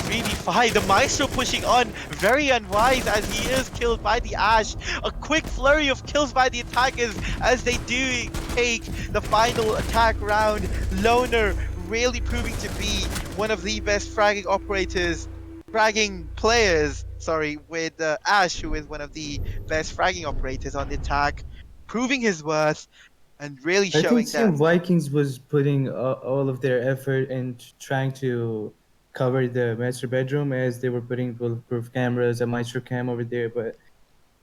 3v5, the Maestro pushing on, very unwise as he is killed by the Ash. A quick flurry of kills by the attackers as they do take the final attack round. Loner really proving to be one of the best fragging operators, fragging players, sorry, with Ash, who is one of the best fragging operators on the attack, proving his worth and really I think showing that. Team Vikings was putting all of their effort in trying to cover the master bedroom as they were putting bulletproof cameras, a maestro cam over there, but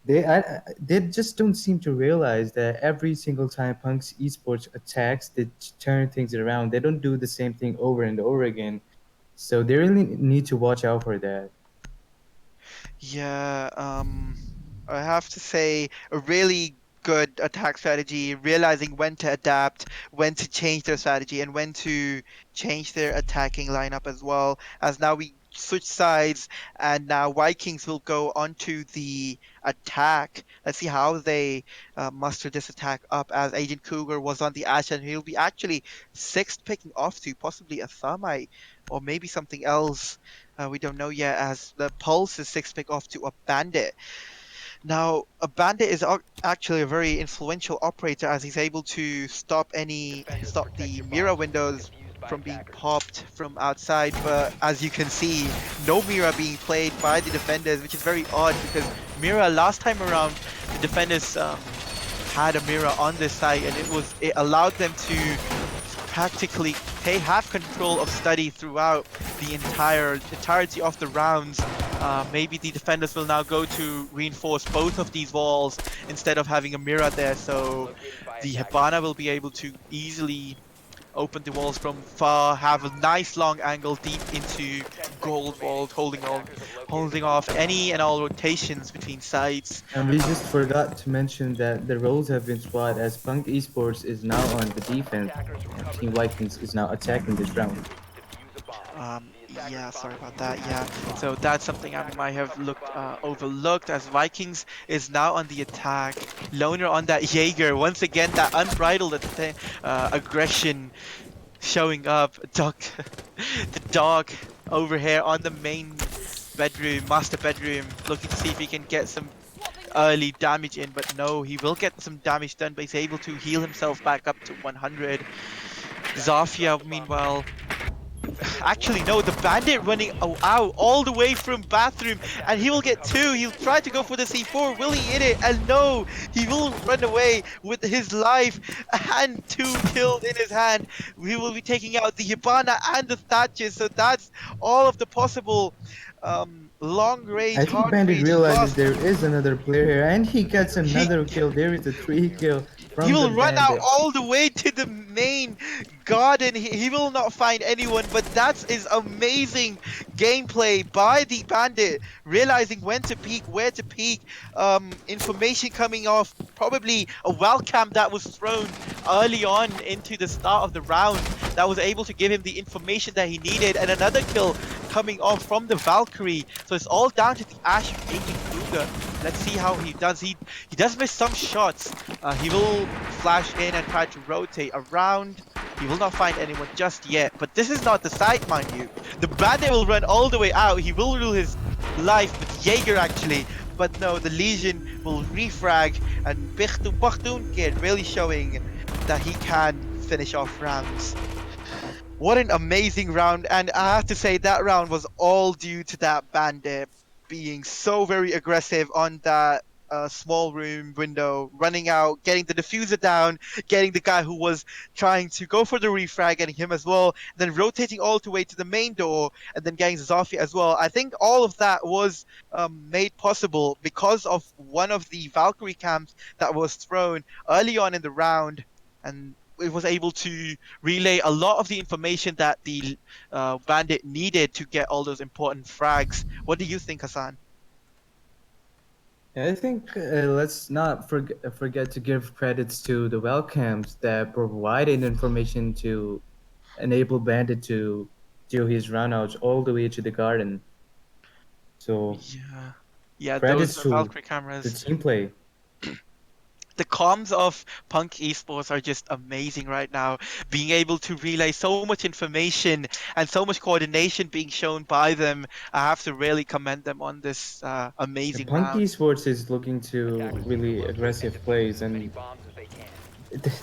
they just don't seem to realize that every single time Punk's esports attacks, they turn things around. They don't do the same thing over and over again. So they really need to watch out for that. Yeah, I have to say a really good attack strategy, realizing when to adapt, when to change their strategy, and when to change their attacking lineup as well. As now we switch sides, and now Vikings will go onto the attack. Let's see how they muster this attack up. As Agent Cougar was on the Ash, and he'll be actually sixth picking off to possibly a Thermite or maybe something else. We don't know yet, as the Pulse is six pick off to a Bandit. Now, a Bandit is actually a very influential operator as he's able to stop the mirror windows from being popped from outside. But as you can see, no mirror being played by the defenders, which is very odd because mirror last time around, the defenders had a mirror on this site, and it allowed them to practically have control of study throughout the entirety of the rounds. Maybe the defenders will now go to reinforce both of these walls instead of having a mirror there, so the Hibana will be able to easily open the walls from far, have a nice long angle deep into gold vault, holding off any and all rotations between sides. And we just forgot to mention that the roles have been swapped as Punk Esports is now on the defense and Team Vikings is now attacking this round. Yeah, sorry about that. Yeah, so that's something I might have overlooked as Vikings is now on the attack. Loner on that Jaeger. Once again, that unbridled aggression showing up. Dog, the dog over here on the main bedroom, master bedroom, looking to see if he can get some early damage in, but no, he will get some damage done, but he's able to heal himself back up to 100. Zafia, meanwhile, actually, no, the bandit running out all the way from bathroom, and he will get two. He'll try to go for the C4. Will he hit it? And no, he will run away with his life and two kills in his hand. We will be taking out the Hibana and the Thatches. So that's all of the possible long range, I think hard Bandit range realizes fast. there is another player here and he gets He another kill. There is a 3 kill He from the will run out Bandit. all the way to the main garden. He will not find anyone, but that is amazing gameplay by the bandit, realizing when to peek, where to peek. Information coming off, probably a well cam that was thrown early on into the start of the round that was able to give him the information that he needed, and another kill coming off from the Valkyrie. So it's all down to the Ash of Agent Kruger. Let's see how he does. He does miss some shots. He will flash in and try to rotate around. He will not find anyone just yet, but this is not the site, mind you. The bandit will run all the way out. He will rule his life with Jaeger actually, but no, the Legion will refrag, and Bachtun Kid really showing that he can finish off rounds. What an amazing round, and I have to say that round was all due to that bandit being so very aggressive on that small room window, running out, getting the diffuser down, getting the guy who was trying to go for the refrag, getting him as well, then rotating all the way to the main door, and then getting Zofia as well. I think all of that was made possible because of one of the Valkyrie camps that was thrown early on in the round, and it was able to relay a lot of the information that the bandit needed to get all those important frags. What do you think, Hassan? I think let's not forget to give credits to the welcomes that provided information to enable Bandit to do his runouts all the way to the garden. So Yeah, yeah, those credits to Valkyrie the cameras. team play. The comms of Punk Esports are just amazing right now. Being able to relay so much information and so much coordination being shown by them, I have to really commend them on this And amazing Punk round. Esports is looking to really aggressive plays, and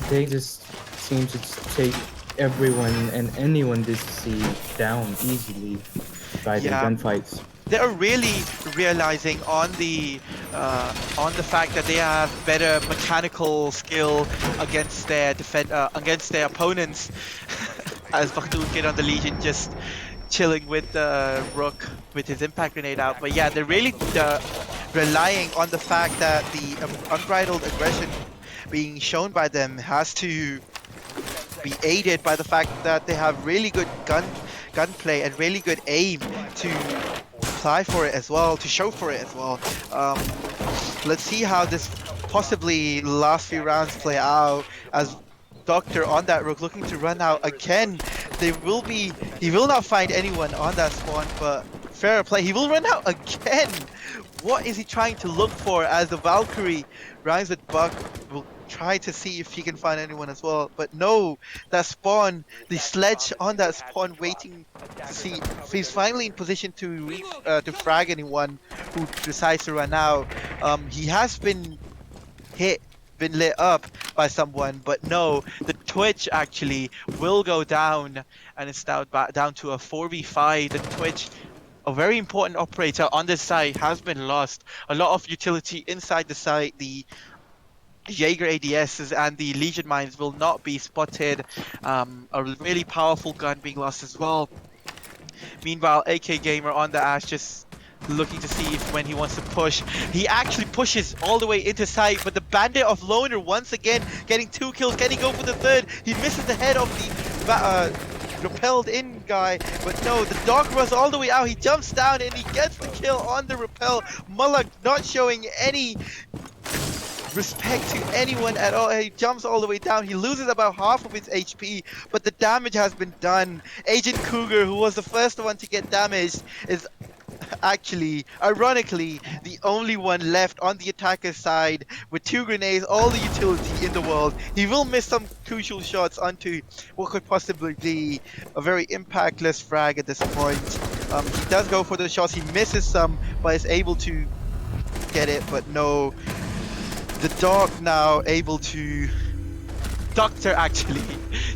they just seem to take everyone and anyone they see down easily by their Yeah, gunfights. they are really realizing on the fact that they have better mechanical skill against their opponents. As Bakhtul Kid on the Legion just chilling with the Rook with his impact grenade out. But yeah, they're really relying on the fact that the unbridled aggression being shown by them has to be aided by the fact that they have really good gunplay and really good aim to apply for it as well, to show for it as well. Um, let's see how this possibly last few rounds play out as Doctor on that Rook looking to run out again. He will not find anyone on that spawn, but fair play. He will run out again. What is he trying to look for as the Valkyrie rhymes with Buck? Will try to see if he can find anyone as well, but no, that spawn, the sledge on that spawn waiting to see if he's finally in position to frag anyone who decides to run out. He has been hit, been lit up by someone, but no, the Twitch actually will go down, and it's now back down to a 4v5. The Twitch, a very important operator on this site, has been lost. A lot of utility inside the site, the Jaeger ADSs and the Legion mines will not be spotted. A really powerful gun being lost as well. Meanwhile, AK Gamer on the Ash just looking to see if when he wants to push. He actually pushes all the way into sight, but the Bandit of Loner once again getting 2 kills. Can he go for the third? He misses the head of the repelled in guy, but no, the dog runs all the way out. He jumps down and he gets the kill on the repel. Mullock not showing any respect to anyone at all. He jumps all the way down. He loses about half of his HP, but the damage has been done. Agent Cougar, who was the first one to get damaged, is actually, ironically, the only one left on the attacker's side with 2 grenades, all the utility in the world. He will miss some crucial shots onto what could possibly be a very impactless frag at this point. He does go for the shots. He misses some, but is able to get it, but no. The dog now able to Doctor actually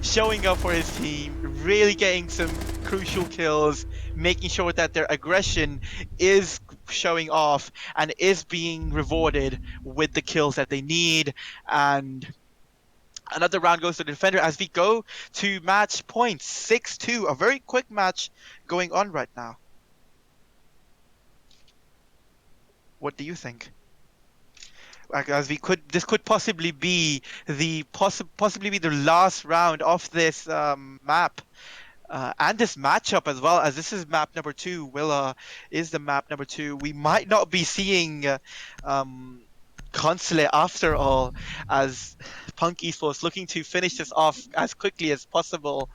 showing up for his team, really getting some crucial kills, making sure that their aggression is showing off and is being rewarded with the kills that they need. And another round goes to the defender as we go to match point 6-2, a very quick match going on right now. What do you think? As this could possibly be the last round of this map and this matchup as well, as this is map number 2. Willa is the map number 2. We might not be seeing consulate after all, as Punk Esports looking to finish this off as quickly as possible.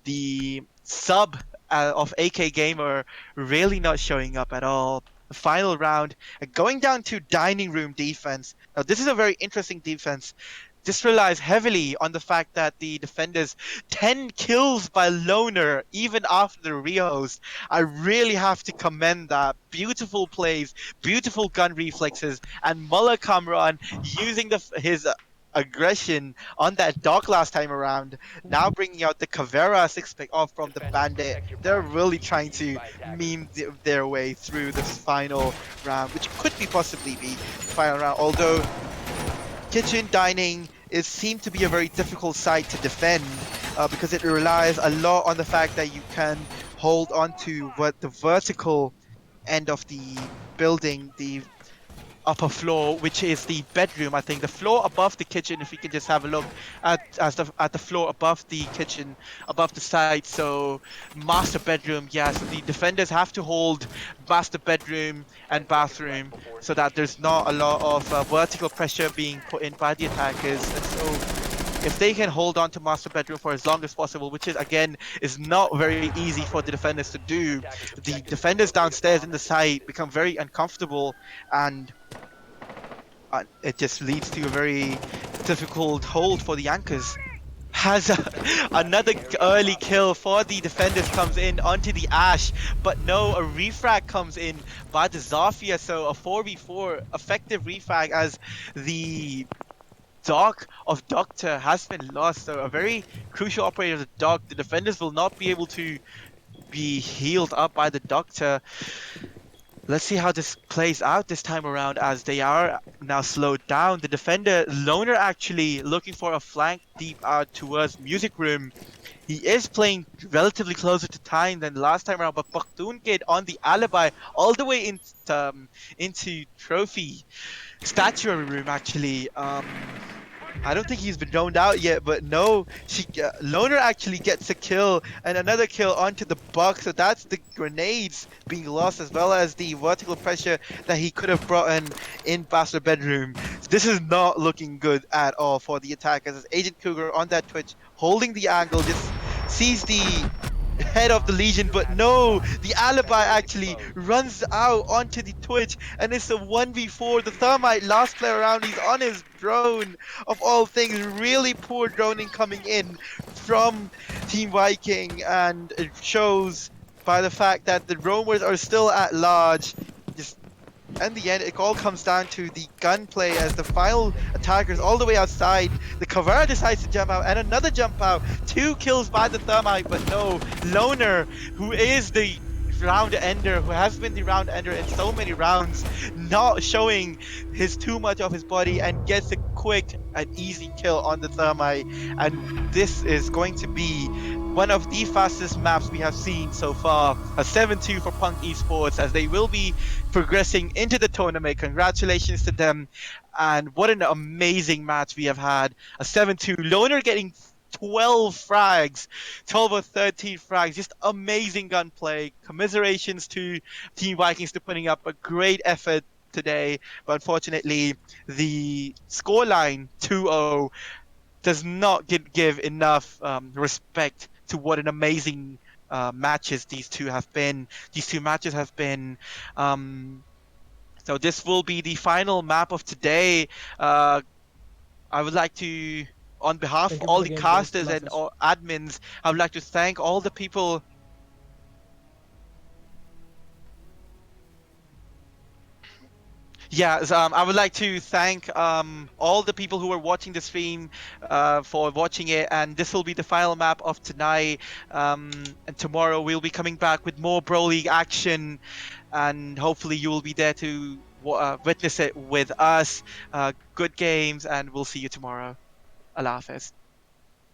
The sub of AK Gamer really not showing up at all. Final round, going down to dining room defense. Now, this is a very interesting defense. This relies heavily on the fact that the defenders 10 kills by loner even after the rehost. I really have to commend that. Beautiful plays, beautiful gun reflexes, and Mullah Kamran using his aggression on that dog last time around, now bringing out the Caveira six pick off from the Bandit. They're really trying to meme their way through this final round, which could be possibly be the final round. Although kitchen dining is seemed to be a very difficult site to defend because it relies a lot on the fact that you can hold on to what the vertical end of the building, the upper floor, which is the bedroom. I think the floor above the kitchen. If you can just have a look at the floor above the kitchen, above the site. So master bedroom. Yeah. So the defenders have to hold master bedroom and bathroom so that there's not a lot of vertical pressure being put in by the attackers. And so if they can hold on to master bedroom for as long as possible, which is again is not very easy for the defenders to do, the defenders downstairs in the site become very uncomfortable, and it just leads to a very difficult hold for the anchors. Has another early kill for the defenders comes in onto the Ash, but no, a refrag comes in by the Zafia, so a 4v4 effective refrag as the dog of Doctor has been lost. So a very crucial operator of the dog. The defenders will not be able to be healed up by the Doctor. Let's see how this plays out this time around, as they are now slowed down. The defender Loner actually looking for a flank deep out towards Music Room. He is playing relatively closer to time than last time around, but Bakhtoon Kid on the alibi all the way into trophy statuary room actually. I don't think he's been zoned out yet, but no, Loner actually gets a kill and another kill onto the Buck. So that's the grenades being lost, as well as the vertical pressure that he could have brought in Bastard Bedroom. So this is not looking good at all for the attackers. As Agent Cougar on that Twitch holding the angle, just sees the head of the Legion, but no, the alibi actually runs out onto the Twitch, and it's a 1v4. The Thermite, last player around, he's on his drone, of all things. Really poor droning coming in from Team Viking, and it shows by the fact that the roamers are still at large. Just in the end, it all comes down to the gunplay as the final attackers all the way outside. The Caveira decides to jump out and another jump out. 2 kills by the Thermite, but no, Loner, who is the round ender, who has been the round ender in so many rounds, not showing his too much of his body, and gets a quick and easy kill on the Thermite. And this is going to be one of the fastest maps we have seen so far. A 7-2 for Punk Esports, as they will be progressing into the tournament. Congratulations to them. And what an amazing match we have had. A 7-2. Loner getting 12 frags, 12 or 13 frags. Just amazing gunplay. Commiserations to Team Vikings for putting up a great effort today. But unfortunately, the scoreline 2-0 does not give enough respect to what an amazing matches these two have been. These two matches have been. So this will be the final map of today. I would like to, on behalf of Thank you all for the the game, guys. casters and Love all admins, I would like to thank all the people. Yeah, I would like to thank all the people who are watching the stream for watching it, and this will be the final map of tonight. And tomorrow we'll be coming back with more Bro League action, and hopefully you will be there to witness it with us. Good games, and we'll see you tomorrow. Allah Hafiz.